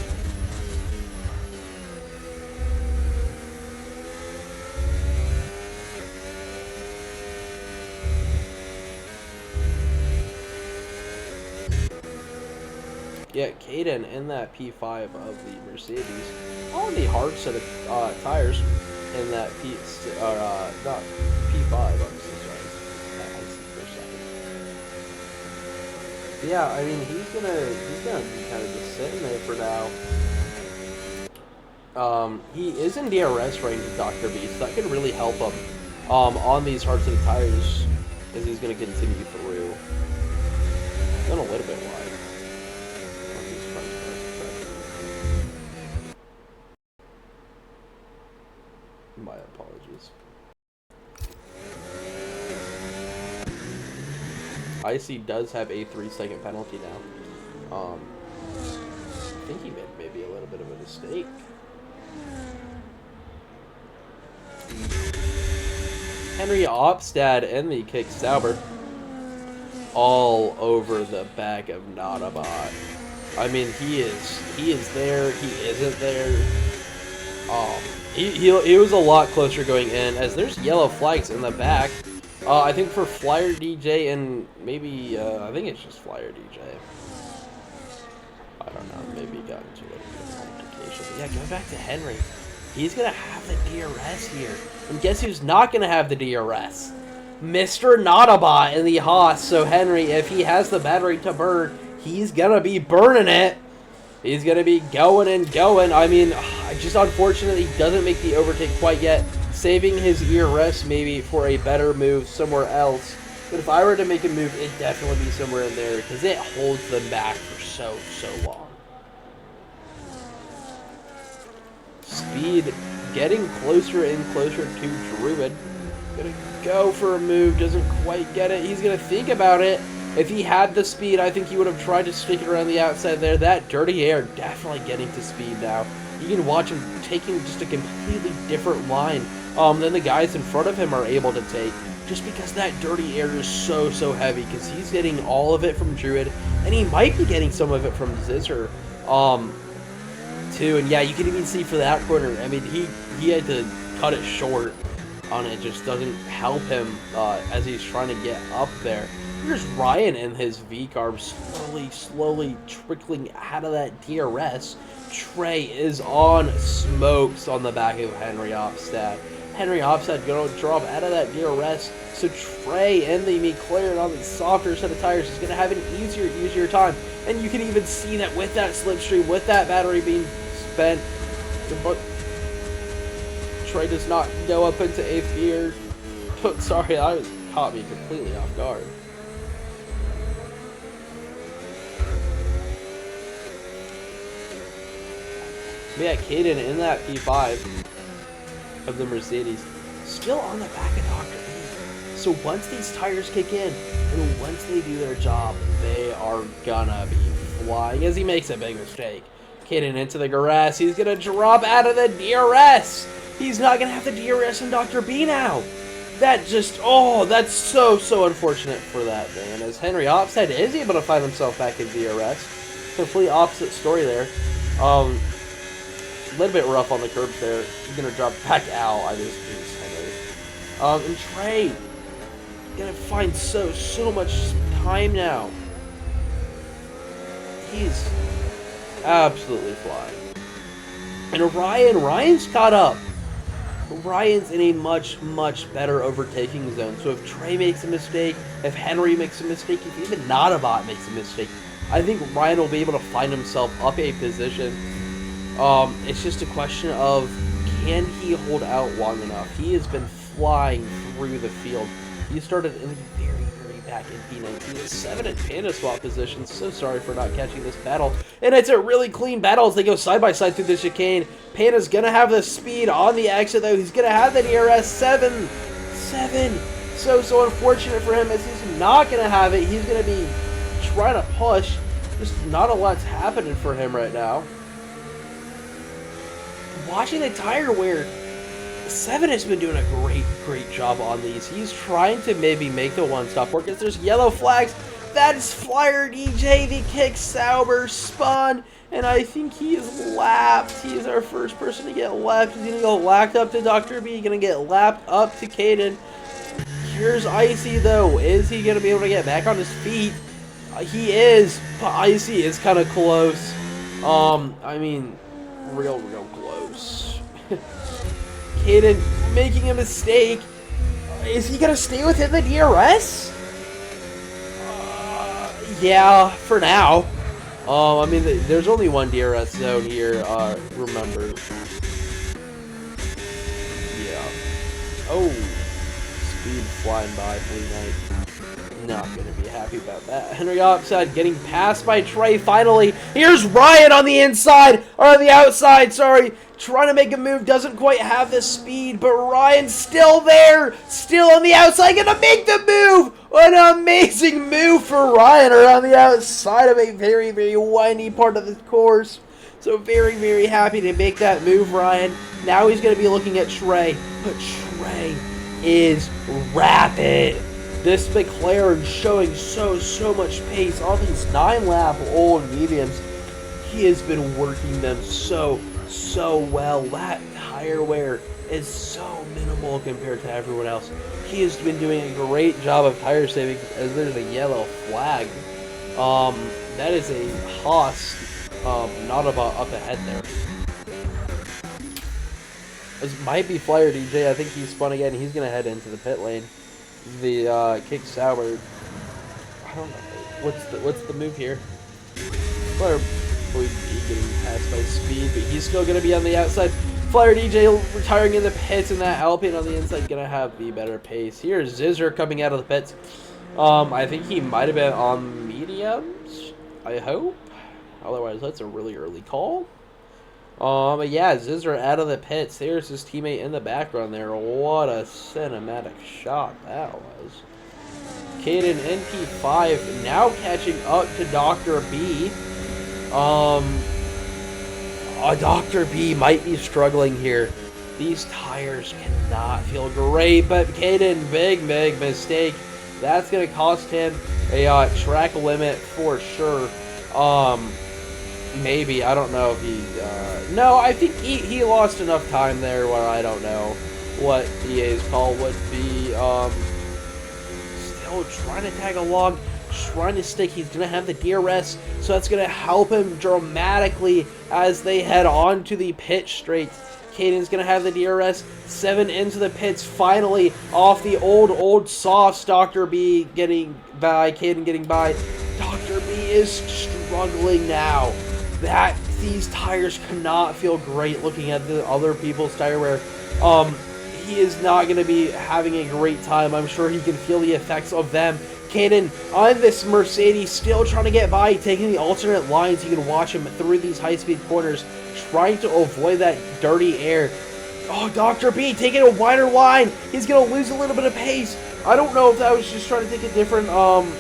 Yeah, Caden in that P5 of the Mercedes on the hard set of tires in that not P5. I'm so sorry. Yeah, I mean he's gonna be kind of just sitting there for now. He is in DRS range with Dr. B, so that could really help him on these hard set of tires as he's gonna continue through. Done a little bit wide. Icy does have a 3-second penalty now. I think he made maybe a little bit of a mistake. Henry Opstad and the kick Sauber all over the back of Notabot. I mean, he is there, he isn't there. He was a lot closer going in, as there's yellow flags in the back. I think for Flyer DJ and maybe, I think it's just Flyer DJ. I don't know, maybe he got into a little bit of an altercation. But yeah, going back to Henry, he's going to have the DRS here. And guess who's not going to have the DRS? Mr. Notabot in the Haas. So Henry, if he has the battery to burn, he's going to be burning it. He's going to be going and going. I mean, just unfortunately, he doesn't make the overtake quite yet. Saving his ERS maybe for a better move somewhere else. But if I were to make a move, it'd definitely be somewhere in there, because it holds them back for so long. Speed getting closer and closer to Druid. Gonna go for a move, doesn't quite get it. He's gonna think about it. If he had the speed, I think he would have tried to stick it around the outside there. That dirty air definitely getting to speed now. You can watch him taking just a completely different line than the guys in front of him are able to take. Just because that dirty air is so heavy, because he's getting all of it from Druid, and he might be getting some of it from Zizzer, too. And yeah, you can even see for that corner, I mean, he had to cut it short on it. Just doesn't help him as he's trying to get up there. Here's Ryan and his V-Carb slowly trickling out of that DRS. Trey is on smokes on the back of Henry Opstad. Henry Opstad going to drop out of that DRS, so Trey and the McLaren on the softer set of tires is going to have an easier time. And you can even see that with that slipstream, with that battery being spent, Trey does not go up into 8th gear. Sorry, that caught me completely off guard. But yeah, Caden in that P5 of the Mercedes, still on the back of Dr. B. So once these tires kick in, and once they do their job, they are gonna be flying, as he makes a big mistake. Caden into the grass, he's gonna drop out of the DRS! He's not gonna have the DRS in Dr. B now! That just, oh, that's so unfortunate for that man, as Henry Opstad is able to find himself back in DRS. Complete opposite story there. A little bit rough on the curbs there. He's gonna drop back out. I just Henry. And Trey gonna find so much time now. He's absolutely flying. And Ryan's caught up. Ryan's in a much better overtaking zone. So if Trey makes a mistake, if Henry makes a mistake, if even Notabot makes a mistake, I think Ryan will be able to find himself up a position. It's just a question of, can he hold out long enough? He has been flying through the field. He started in the very back in P19, 7 in Panda swap position. So sorry for not catching this battle. And it's a really clean battle as they go side by side through the chicane. Panda's gonna have the speed on the exit though. He's gonna have the DRS 7. So unfortunate for him as he's not gonna have it. He's gonna be trying to push. Just not a lot's happening for him right now. Watching the tire wear, 7 has been doing a great job on these. He's trying to maybe make the one-stop work as there's yellow flags. That is Flyer DJ, the kick Sauber spun, and I think he is lapped. He is our first person to get lapped. He's going to go lapped up to Dr. B, going to get lapped up to Caden. Here's Icy though. Is he going to be able to get back on his feet? He is, but Icy is kind of close. I mean, real close. Caden making a mistake. Is he gonna stay within the DRS? Yeah, for now. I mean, there's only one DRS zone here. Remember. Yeah. Oh, speed flying by Blue Knight. Not gonna be happy about that. Henry outside getting passed by Trey finally. Here's Ryan on the inside, or on the outside, sorry. Trying to make a move, doesn't quite have the speed, but Ryan's still there, still on the outside, gonna make the move. What an amazing move for Ryan around the outside of a very, very windy part of the course. So very, very happy to make that move, Ryan. Now he's gonna be looking at Trey, but Trey is rapid. This McLaren showing so much pace. All these 9-lap old mediums, he has been working them so well. That tire wear is so minimal compared to everyone else. He has been doing a great job of tire saving as there's a yellow flag. That is a Haas, not about up ahead there. This might be Flyer DJ. I think he's spun again. He's going to head into the pit lane. The kick Sauber. I don't know. What's the move here? Flyer Boy B getting passed by speed, but he's still going to be on the outside. Flyer DJ retiring in the pits, and that Alpine on the inside going to have the better pace. Here's Zizzer coming out of the pits. I think he might have been on mediums. I hope. Otherwise, that's a really early call. But yeah, Zizzer out of the pits. There's his teammate in the background there. What a cinematic shot that was. Caden NP5 now catching up to Dr. B. Dr. B might be struggling here. These tires cannot feel great, but Caden, big mistake. That's going to cost him a track limit for sure. Maybe. I don't know if he... no, I think he lost enough time there where I don't know what EA's call would be. Still trying to tag along, trying to stick. He's going to have the DRS, so that's going to help him dramatically as they head on to the pit straight. Caden's going to have the DRS. 7 into the pits, finally off the old softs. Dr. B getting by, Caden getting by. Dr. B is struggling now. These tires cannot feel great looking at the other people's tire wear. He is not going to be having a great time. I'm sure he can feel the effects of them. Caden on this Mercedes still trying to get by, taking the alternate lines. You can watch him through these high-speed corners, trying to avoid that dirty air. Oh, Dr. B taking a wider line. He's going to lose a little bit of pace. I don't know if that was just trying to take a different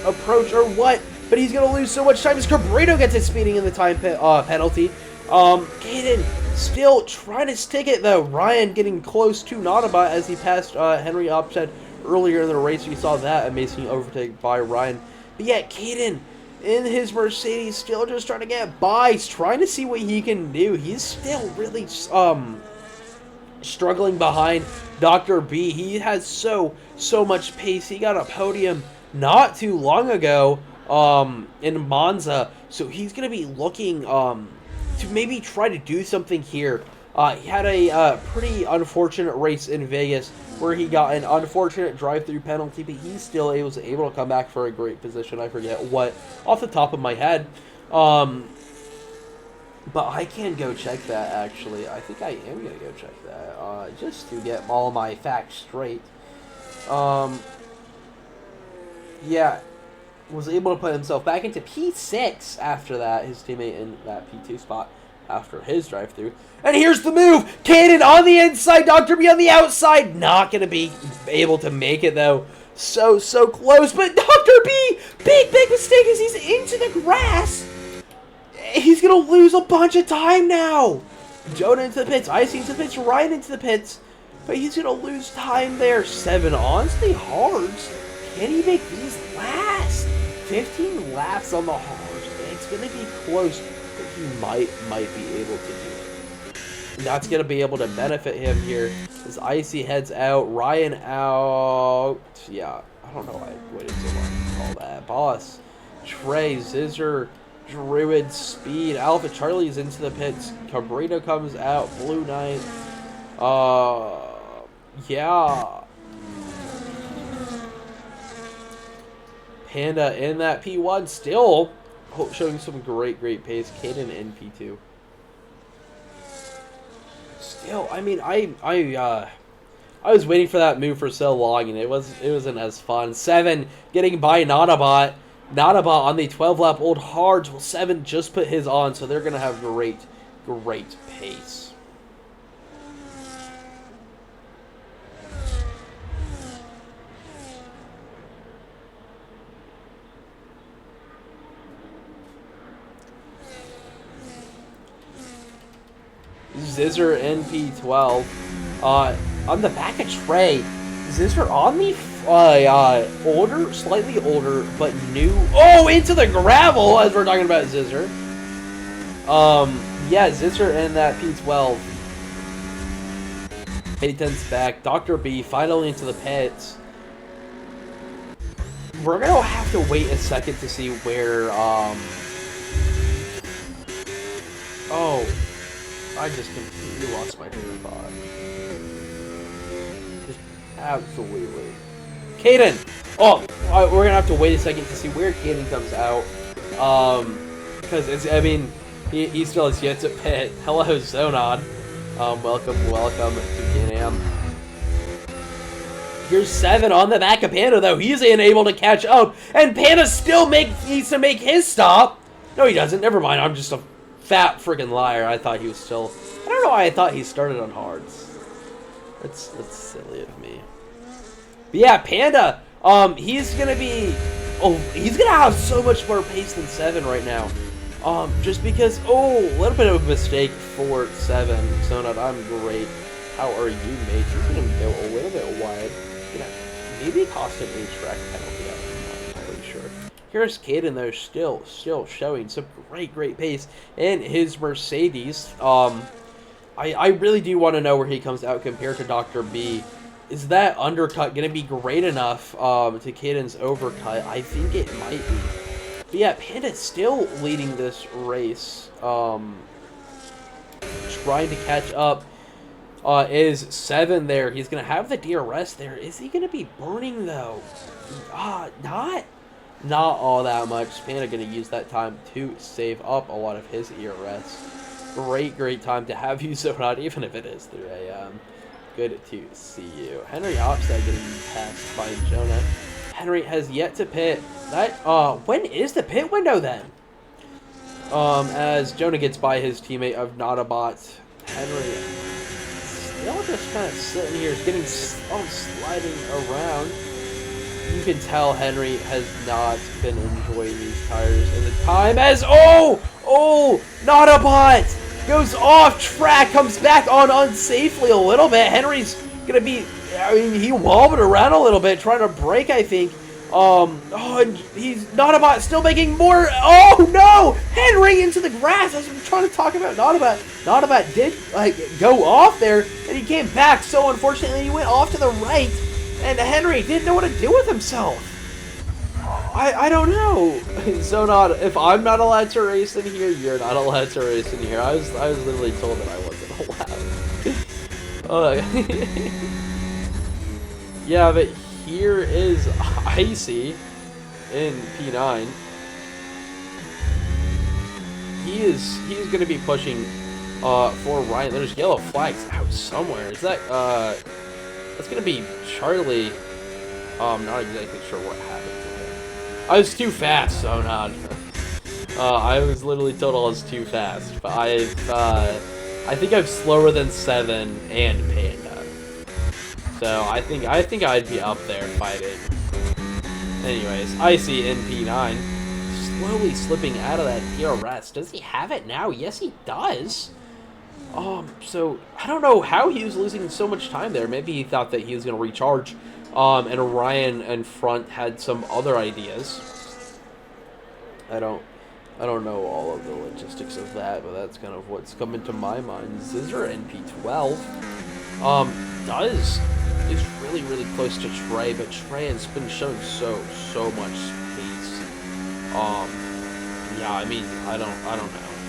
approach or what, but he's going to lose so much time as Cabrito gets his speeding in the time penalty. Caden still trying to stick it, though. Ryan getting close to Nautabot as he passed Henry Opshed earlier in the race. We saw that amazing overtake by Ryan. But yeah, Caden in his Mercedes still just trying to get by. He's trying to see what he can do. He's still really struggling behind Dr. B. He has so much pace. He got a podium not too long ago in Monza, so he's going to be looking to maybe try to do something here. He had a pretty unfortunate race in Vegas where he got an unfortunate drive-through penalty, but he still was able to come back for a great position. I forget what off the top of my head. But I can go check that, actually. I think I am going to go check that just to get all my facts straight. Yeah, was able to put himself back into P6 after that. His teammate in that P2 spot after his drive-through. And here's the move. Caden on the inside, Dr. B on the outside. Not going to be able to make it, though. So close. But Dr. B, big mistake as he's into the grass. He's going to lose a bunch of time now. Jonah into the pits. Icy into the pits. Ryan into the pits. But he's going to lose time there. 7 ons. The hards. Can he make these last? 15 laps on the hards. It's going to be close, but he might be able to do it. And that's going to be able to benefit him here as Icy heads out. Ryan out. Yeah, I don't know why I waited so long to call that. Boss. Trey, Zizzer, Druid, Speed. Alpha Charlie's into the pits. Cabrito comes out. Blue Knight. Yeah. Panda in that P1 still showing some great pace. Caden in P2. Still, I mean, I I was waiting for that move for so long, and it wasn't as fun. 7 getting by Nanobot. Nanobot on the 12-lap old hards. Well, 7 just put his on, so they're going to have great pace. Zizzer NP12. On the back of Trey, Zizzer on the older, slightly older, but new. Oh, into the gravel as we're talking about Zizzer. Yeah, Zizzer and that P12. Peyton's back. Dr. B finally into the pits. We're gonna have to wait a second to see where. Oh. I just completely lost my train of thought. Just absolutely. Caden! Oh, we're gonna have to wait a second to see where Caden comes out. Because it's, I mean, he still has yet to pit. Hello, Zonod. Welcome to Can-Am. Here's 7 on the back of Panda, though. He's unable to catch up, and Panda still needs to make his stop. No, he doesn't. Never mind. I'm just a fat freaking liar. I thought he was still. I don't know why I thought he started on hards. That's silly of me. But yeah, Panda. He's gonna be. Oh, he's gonna have so much more pace than 7 right now. Just because. Oh, a little bit of a mistake for 7. Zonod, I'm great. How are you, mate? You're gonna go a little bit wide. Yeah, maybe cost an A-track penalty. I'm not entirely sure. Here's Caden, though, still showing some great pace in his Mercedes. I really do want to know where he comes out compared to Dr. B. Is that undercut going to be great enough to Caden's overcut? I think it might be. But yeah, Panda's still leading this race. Trying to catch up is 7 there. He's going to have the DRS there. Is he going to be burning, though? Not all that much. Panda going to use that time to save up a lot of his ERS. Great time to have you Zonod, even if it is 3 a.m. Good to see you. Henry Hopstad getting passed by Jonah. Henry has yet to pit. That when is the pit window then? As Jonah gets by his teammate of Nanobot. Henry still just kind of sitting here, getting sliding around. You can tell Henry has not been enjoying these tires in the time as Nanobot goes off track, comes back on unsafely a little bit. Henry's gonna be, I mean, he wobbled around a little bit trying to brake, I think. And he's Nanobot still making more. Oh no! Henry into the grass. That's what I'm trying to talk about. Nanobot. Nanobot did go off there, and he came back. So unfortunately, he went off to the right. And Henry didn't know what to do with himself. I don't know. Zonod, if I'm not allowed to race in here, you're not allowed to race in here. I was literally told that I wasn't allowed. Yeah, but here is Icy in P9. He's going to be pushing for Ryan. There's yellow flags out somewhere. Is that that's going to be Charlie. Not exactly sure what happened to him. I was too fast, Zonod. I was literally told I was too fast, but I think I'm slower than 7 and Panda. So I think I'd be up there fighting. Anyways, Icy in P9, slowly slipping out of that DRS. Does he have it now? Yes, he does. So I don't know how he was losing so much time there. Maybe he thought that he was going to recharge. And Orion in front had some other ideas. I don't know all of the logistics of that, but that's kind of what's come into my mind. Zizzer NP12 is really close to Trey, but Trey has been showing so much pace. Yeah, I mean, I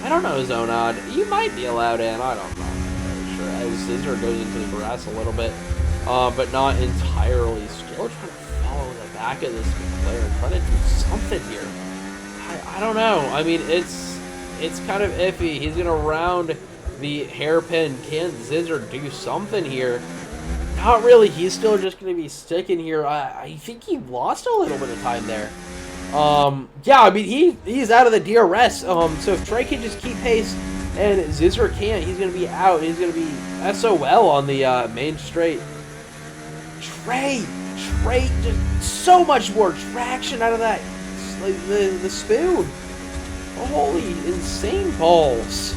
don't know, Zonod. You might be allowed in. I don't know. I'm not sure. As Zizzer goes into the grass a little bit. But not entirely. Still trying to follow the back of this player, trying to do something here. I don't know. I mean, it's kind of iffy. He's gonna round the hairpin. Can Zizzer do something here? Not really. He's still just going to be sticking here. I think he lost a little bit of time there. Yeah, I mean, he's out of the DRS. So if Trey can just keep pace and Zizzer can't, he's going to be out. He's going to be SOL on the main straight. Trey, just so much more traction out of that, like the spoon. Holy insane balls.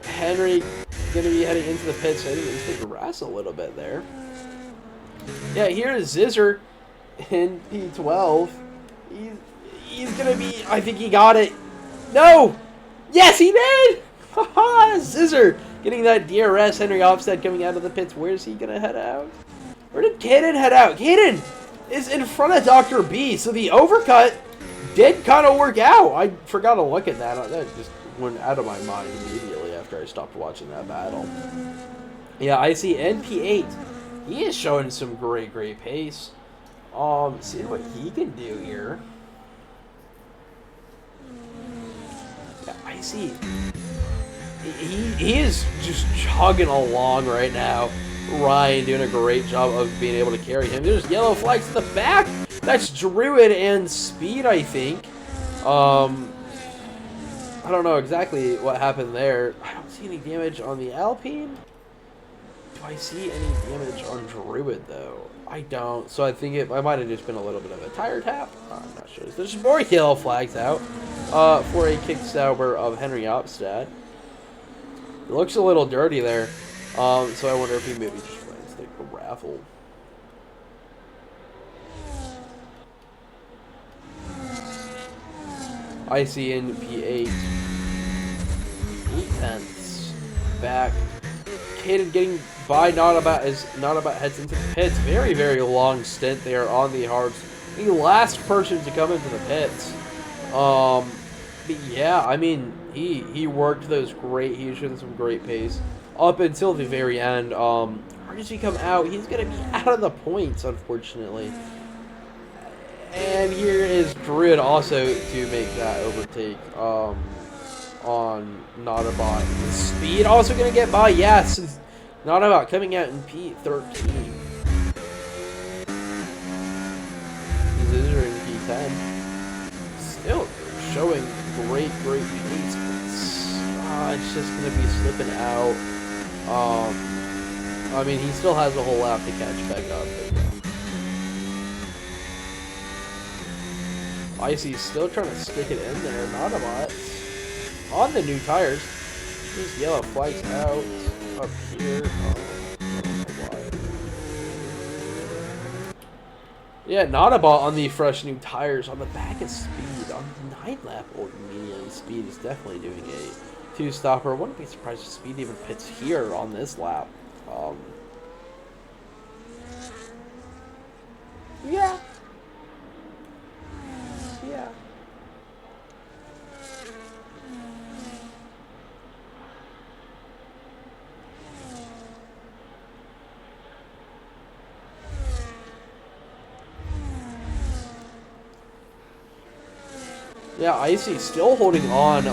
Henry gonna be heading into the pits, heading into the grass a little bit there. Yeah, here is Zizzer in P12. He's gonna be, I think he got it. No! Yes, he did! Haha, Zizzer getting that DRS. Henry Hofstad coming out of the pits. Where's he gonna head out? Where did Caden head out? Caden is in front of Dr. B, so the overcut did kind of work out. I forgot to look at that. That just went out of my mind immediately after I stopped watching that battle. Yeah, I see NP8. He is showing some great pace. Seeing what he can do here. Yeah, I see. He is just chugging along right now. Ryan doing a great job of being able to carry him. There's yellow flags in the back. That's Druid and Speed, I think. I don't know exactly what happened there. I don't see any damage on the Alpine. Do I see any damage on Druid, though? I don't. So I think it might have just been a little bit of a tire tap. I'm not sure. There's more yellow flags out for a kick Sauber of Henry Opstad. It looks a little dirty there. So I wonder if he maybe just runs the raffle. I see in P8. 8/10 back. Caden getting by not about heads into the pits. Very long stint there on the hards. The last person to come into the pits. But yeah, I mean he worked those great. He showed some great pace up until the very end. Where does he come out? He's gonna be out of the points, unfortunately. And here is Druid also to make that overtake on Nautabot. Speed also gonna get by. Yes, Nautabot coming out in P13. Zizzer in P10. Still showing great pace. It's just gonna be slipping out. I mean, he still has a whole lap to catch back up. Icy's still trying to stick it in there. Nautabot on the new tires. These yellow flags out up here. Yeah, Nautabot on the fresh new tires on the back of Speed on the 9-lap old medium. Speed is definitely doing a two-stopper. I wouldn't be surprised if Speed even pits here on this lap. Yeah. Yeah, Icy still holding on to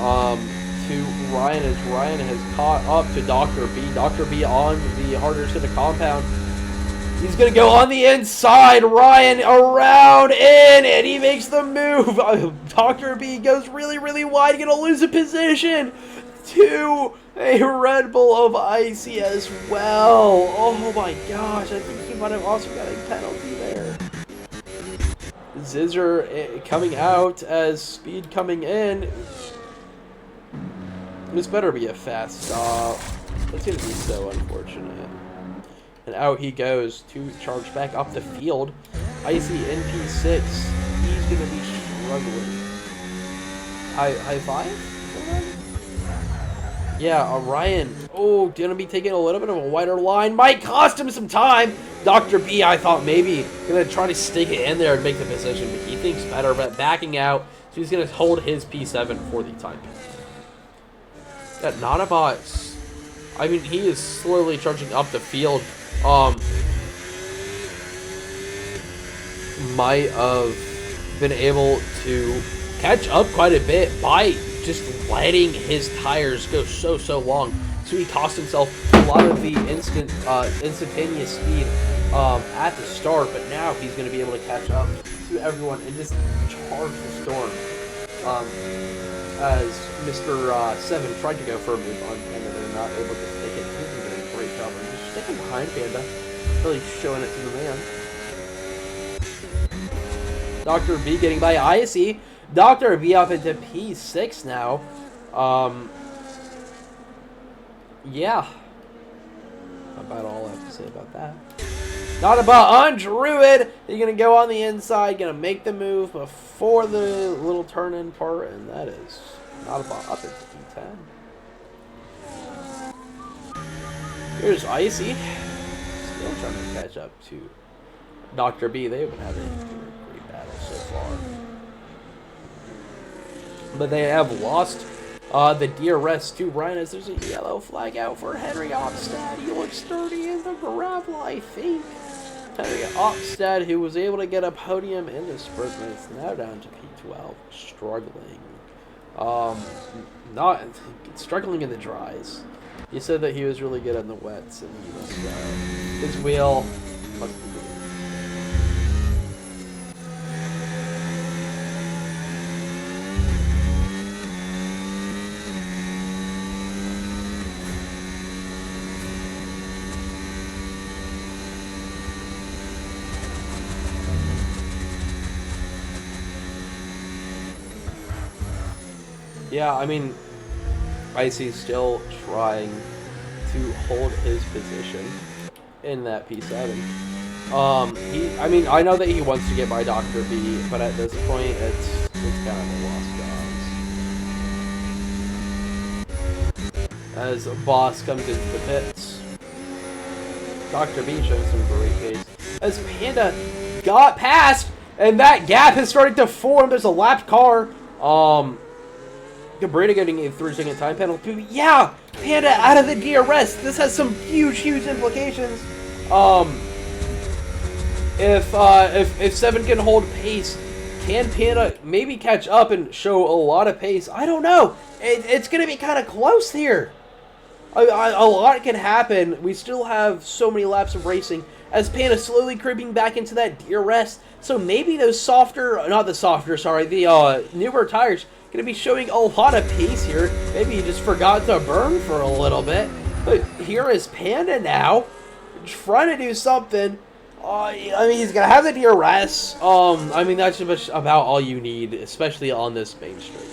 Ryan as Ryan has caught up to Dr. B. Dr. B on the harder to the compound. He's going to go on the inside. Ryan around in, and he makes the move. Dr. B goes really wide. Going to lose a position to a Red Bull of Icy as well. Oh my gosh, I think he might have also got a penalty there. Zizzer coming out as Speed coming in. This better be a fast stop. That's going to be so unfortunate. And out he goes to charge back up the field. Icy NP6. He's going to be struggling. High five? Yeah, Ryan. Oh, going to be taking a little bit of a wider line. Might cost him some time. Dr. B, I thought maybe going to try to stick it in there and make the position, but he thinks better, but backing out. So he's going to hold his P7 for the time. That Nautabot, I mean, he is slowly charging up the field. Might have been able to catch up quite a bit by just letting his tires go so long. So he cost himself a lot of the instantaneous speed at the start, but now he's going to be able to catch up to everyone and just charge the storm. As Mr. 7 tried to go for a move on Panda, they're not able to stick it. He's doing a great job of just sticking behind Panda, really showing it to the man. Dr. B getting by ISE. Dr. B up into P6 now. Yeah. About all I have to say about that. Not about on Druid. He's going to go on the inside, going to make the move before the little turn-in part, and that is not about up into D10. Here's Icy. Still trying to catch up to Dr. B. They've been having a great battle so far. But they have lost the DRS to Ryan as there's a yellow flag out for Henry Oppstad. He looks sturdy in the gravel, I think. Henry Oppstad, who was able to get a podium in the sprint, is now down to P12, struggling. Not struggling in the dries. He said that he was really good in the wets, and he was his wheel. Yeah, I mean, Icy's still trying to hold his position in that P7. I mean, I know that he wants to get by Dr. B, but at this point, it's kind of a lost cause. As Boss comes into the pits, Dr. B showing some great pace. As Panda got past, and that gap is starting to form. There's a lapped car. Cabrera getting a 3-second time penalty. Yeah, Panda out of the DRS. This has some huge implications. If 7 can hold pace, can Panda maybe catch up and show a lot of pace? I don't know. It's going to be kind of close here. A lot can happen. We still have so many laps of racing as Panda slowly creeping back into that DRS. So maybe those the newer tires going to be showing a lot of pace here. Maybe he just forgot to burn for a little bit. But here is Panda now, trying to do something. I mean, he's going to have the DRS. I mean, that's just about all you need, especially on this main straight here.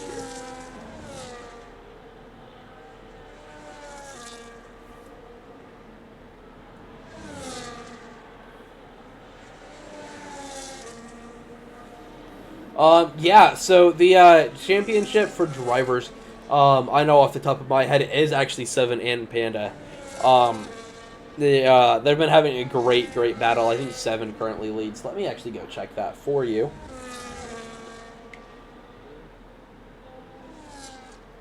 Yeah, so the championship for drivers, I know off the top of my head, is actually 7 and Panda. They've been having a great battle. I think 7 currently leads. Let me actually go check that for you.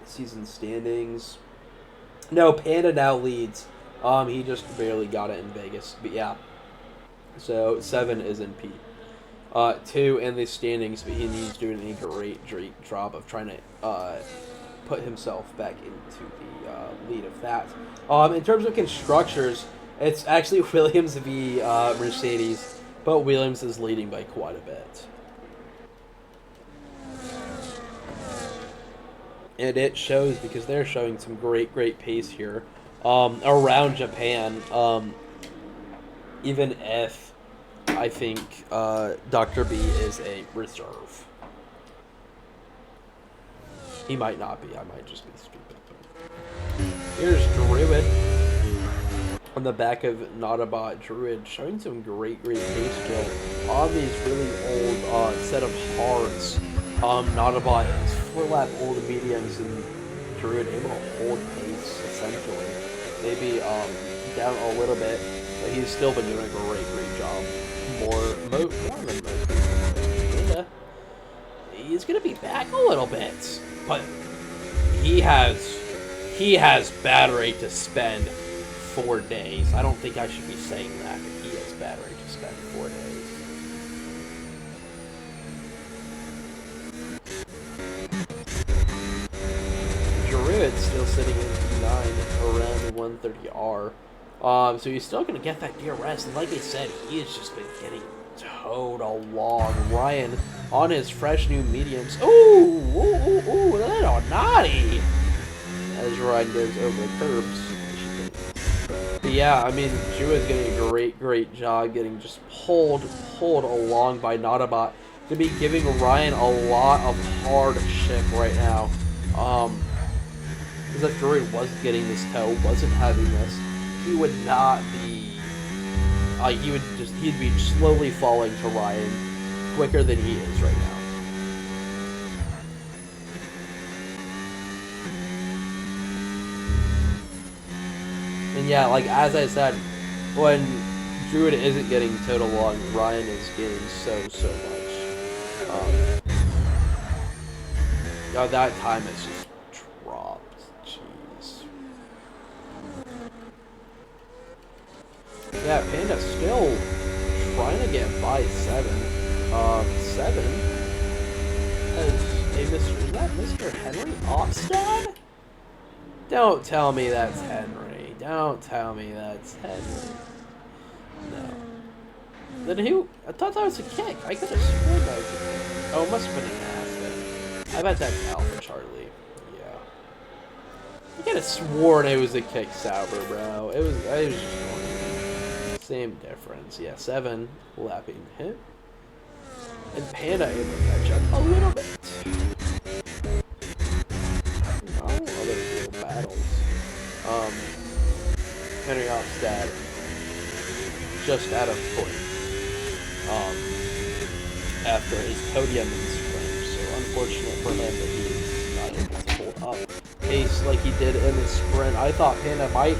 Season standings. No, Panda now leads. He just barely got it in Vegas, but yeah. So 7 is in P. 2 in the standings, but he's doing a great job of trying to put himself back into the lead of that. In terms of constructors, it's actually Williams v Mercedes, but Williams is leading by quite a bit. And it shows because they're showing some great pace here around Japan, even if I think Dr. B is a reserve. He might not be. I might just be stupid. Here's Druid on the back of Nautabot. Druid showing some great pace skill on these really old set of hards. Nautabot is 4-lap old mediums, and Druid able to hold pace essentially. Maybe down a little bit, but he's still been doing a great job. More than most. He's gonna be back a little bit, but he has battery to spend 4 days. I don't think I should be saying that, but he has battery to spend 4 days. Druid still sitting in around the 130R. So he's still going to get that DRS, and like I said, he has just been getting towed along. Ryan on his fresh new mediums. Ooh, little naughty! As Ryan goes over the curbs. But yeah, I mean, Druid's getting a great job getting just pulled along by Autobot to be giving Ryan a lot of hard shit right now. Because if Druid wasn't getting this tow, wasn't having this, he would not be, he'd be slowly falling to Ryan quicker than he is right now. And yeah, like as I said, when Druid isn't getting towed along, Ryan is gaining so much. That time it's just dropped. Jeez. Yeah, Panda still trying to get by 7. 7 as a Mr. Is that Mr. Henry Opstad? Don't tell me that's Henry. Don't tell me that's Henry. No. Then who? I thought that was a kick. I could have sworn that was a kick. Oh, it must have been an Aspen. I bet that's Alpha Charlie. Yeah. I could have sworn it was a kick, Sauber, bro. I was just going. Same difference. Yeah, 7 lapping hit. And Panda able to catch up a little bit. No other real battles. Henry Opstad just out of point after his podium in sprint. So unfortunate for him that he's not able to hold up pace like he did in the sprint. I thought Panda might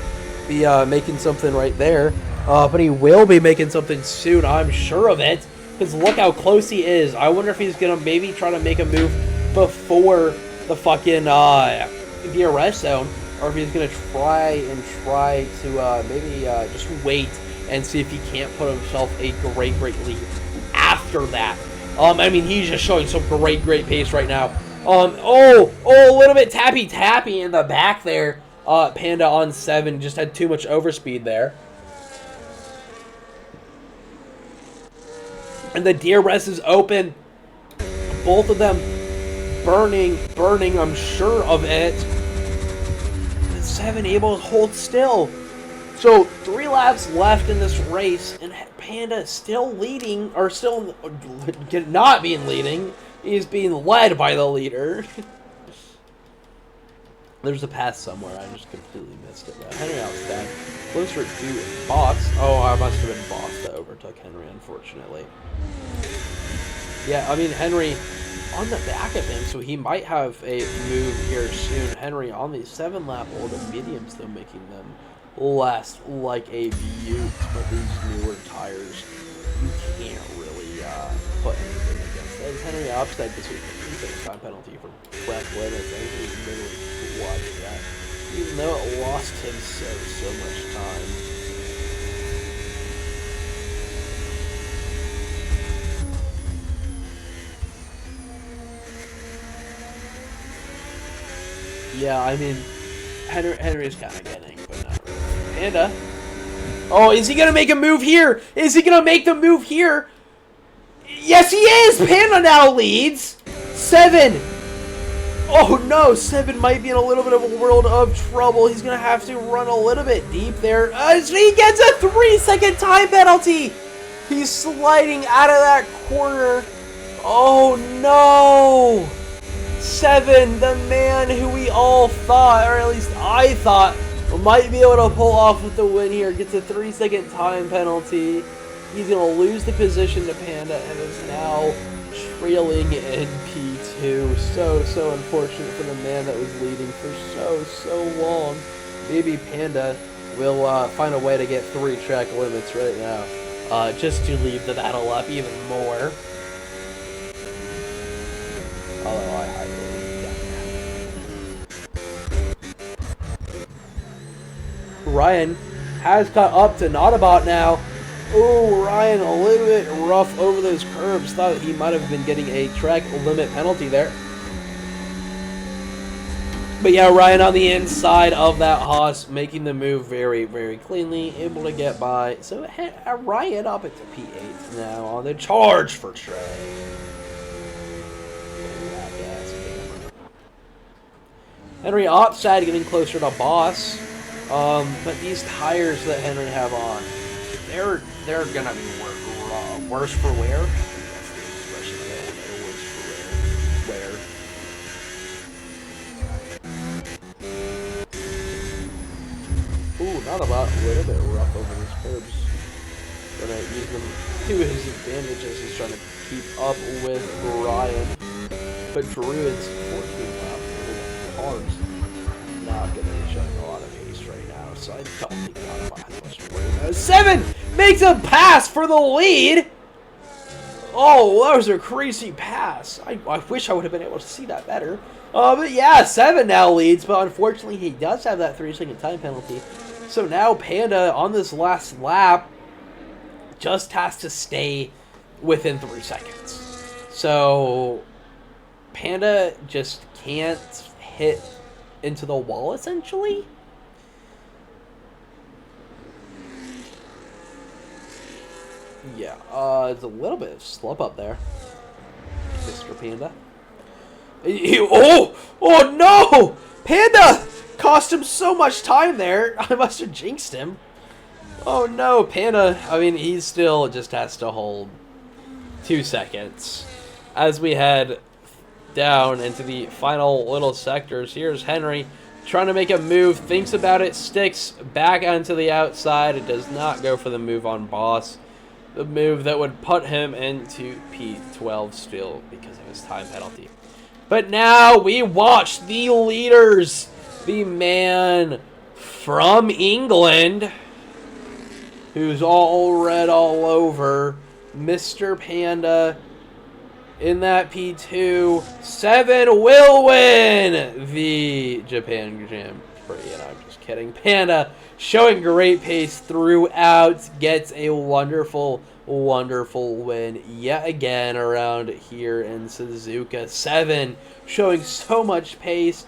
be making something right there, but he will be making something soon. I'm sure of it. Because look how close he is. I wonder if he's going to maybe try to make a move before the fucking DRS zone. Or if he's going to try to maybe just wait and see if he can't put himself a great lead after that. I mean, he's just showing some great pace right now. A little bit tappy in the back there. Panda on 7 just had too much overspeed there. And the DRS is open. Both of them burning, I'm sure of it. And 7 able to hold still. So 3 laps left in this race, and Panda still leading, or still not being leading. He's being led by the leader. There's a pass somewhere. I just completely missed it. Henry Opstad closer to Boss. Oh, I must have been Boss that overtook Henry, unfortunately. Yeah, I mean, Henry on the back of him, so he might have a move here soon. Henry on the 7-lap older mediums, though, making them last like a beaut. But these newer tires, you can't really put anything against that. As Henry Opstad this week, he's a time penalty for track limits. I think he's literally watched that, even though it lost him so much time. Yeah, I mean, Henry's kind of getting, but not really. Panda. Oh, is he going to make a move here? Is he going to make the move here? Yes, he is! Panda now leads. 7. Oh, no. 7 might be in a little bit of a world of trouble. He's going to have to run a little bit deep there. He gets a 3-second time penalty. He's sliding out of that corner. Oh, no. 7, the man who we all thought, or at least I thought, might be able to pull off with the win here, gets a 3-second time penalty. He's going to lose the position to Panda and is now trailing in P2. So unfortunate for the man that was leading for so long. Maybe Panda will find a way to get 3 track limits right now, just to leave the battle up even more. Although I believe that. Ryan has caught up to Autobot now. Oh, Ryan a little bit rough over those curbs. Thought he might have been getting a track limit penalty there. But yeah, Ryan on the inside of that Haas, making the move very, very cleanly, able to get by. So Ryan up at the P8 now on the charge for Trey. Henry outside getting closer to Boss. But these tires that Henry have on, they're gonna be worse for wear. That's the expression I don't know, worse for wear. Ooh, not a lot, a little bit rough over these curbs. Gonna use them to his advantage as he's trying to keep up with Ryan. But Druid's 14 lap cars not gonna be showing a lot of pace right now, so I don't think I'll have much to worry about. 7 makes a pass for the lead! Oh, that was a crazy pass. I wish I would have been able to see that better. But yeah, 7 now leads, but unfortunately he does have that 3-second time penalty. So now Panda, on this last lap, just has to stay within 3 seconds. So Panda just can't hit into the wall, essentially. Yeah, it's a little bit of slip up there, Mr. Panda. Oh no! Panda cost him so much time there. I must have jinxed him. Oh no, Panda. I mean, he still just has to hold 2 seconds as we head down into the final little sectors. Here's Henry trying to make a move, thinks about it, sticks back onto the outside. It does not go for the move on Boss. The move that would put him into P12 still because of his time penalty. But now we watch the leaders, the man from England, who's all red all over, Mr. Panda, in that P2. 7 will win the Japan Grand Prix. And I'm just kidding. Panda showing great pace throughout, gets a wonderful, wonderful win yet again around here in Suzuka. 7 showing so much pace,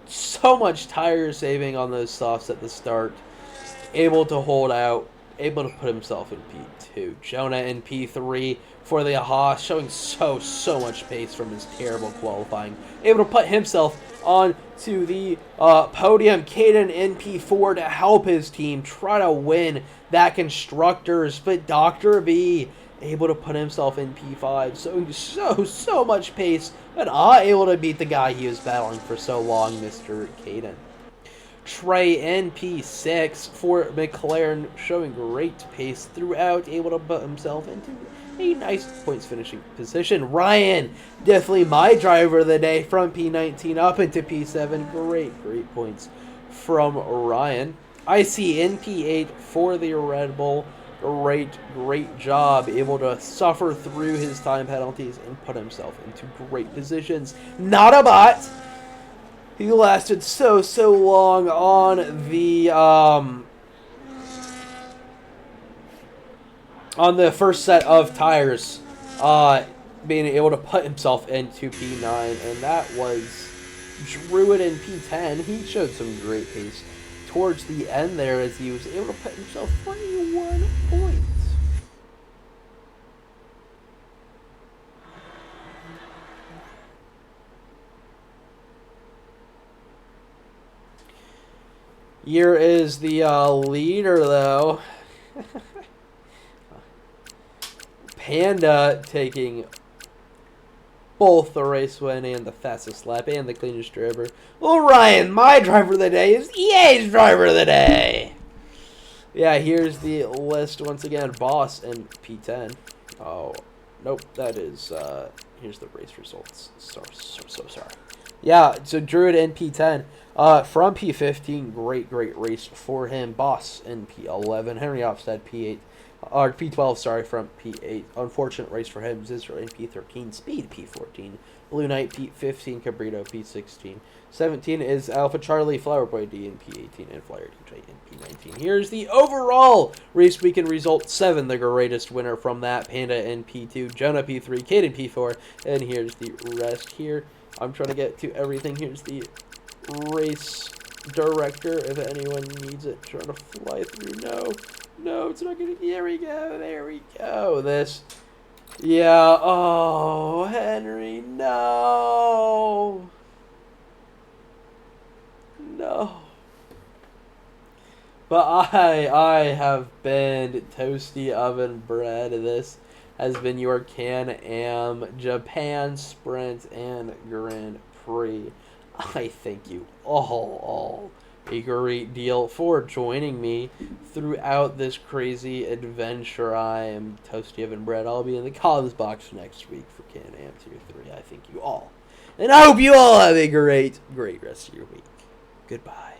so much tire saving on those softs at the start. Able to hold out, able to put himself in P2. Jonah in P3 for the Haas, showing so much pace from his terrible qualifying. Able to put himself on to the podium. Caden in P4 to help his team try to win that Constructors. But Dr. B able to put himself in P5, so much pace, but not able to beat the guy he was battling for so long, Mr. Caden. Trey in P6 for McLaren, showing great pace throughout, able to put himself into a nice points finishing position. Ryan, definitely my driver of the day, from P19 up into P7. Great points from Ryan. IC in P8 for the Red Bull. Great job, able to suffer through his time penalties and put himself into great positions. Not a bot. He lasted so long on the first set of tires, being able to put himself into P9, and that was Druid in P10. He showed some great pace towards the end there as he was able to put himself 21 points. Here is the leader, though. Panda taking both the race win and the fastest lap and the cleanest driver. Well, Ryan, my driver of the day, is EA's driver of the day. Yeah, here's the list once again. Boss in P10. Oh, nope, that is, here's the race results. So sorry. Yeah, so Druid in P10. From P15, great race for him. Boss in P11. Henry Ofsted P8. Or P12, sorry, from P8. Unfortunate race for him. Zizra in P13. Speed P14. Blue Knight P15. Cabrito P16. 17 is Alpha Charlie. Flower Boy D in P18. And Flyer DJ in P19. Here's the overall race weekend result. 7, the greatest winner from that. Panda in P2. Jonah P3. Caden P4. And here's the rest here. I'm trying to get to everything. Here's the race director if anyone needs it. Trying to fly through. No, it's not gonna. There we go. This. Yeah. Oh, Henry, no. No. But I have been Toasty Oven Bread. This has been your Can-Am Japan Sprint and Grand Prix. I thank you all a great deal for joining me throughout this crazy adventure. I am Toasty Oven Bread. I'll be in the comments box next week for Can-Am Tier 3. I thank you all. And I hope you all have a great rest of your week. Goodbye.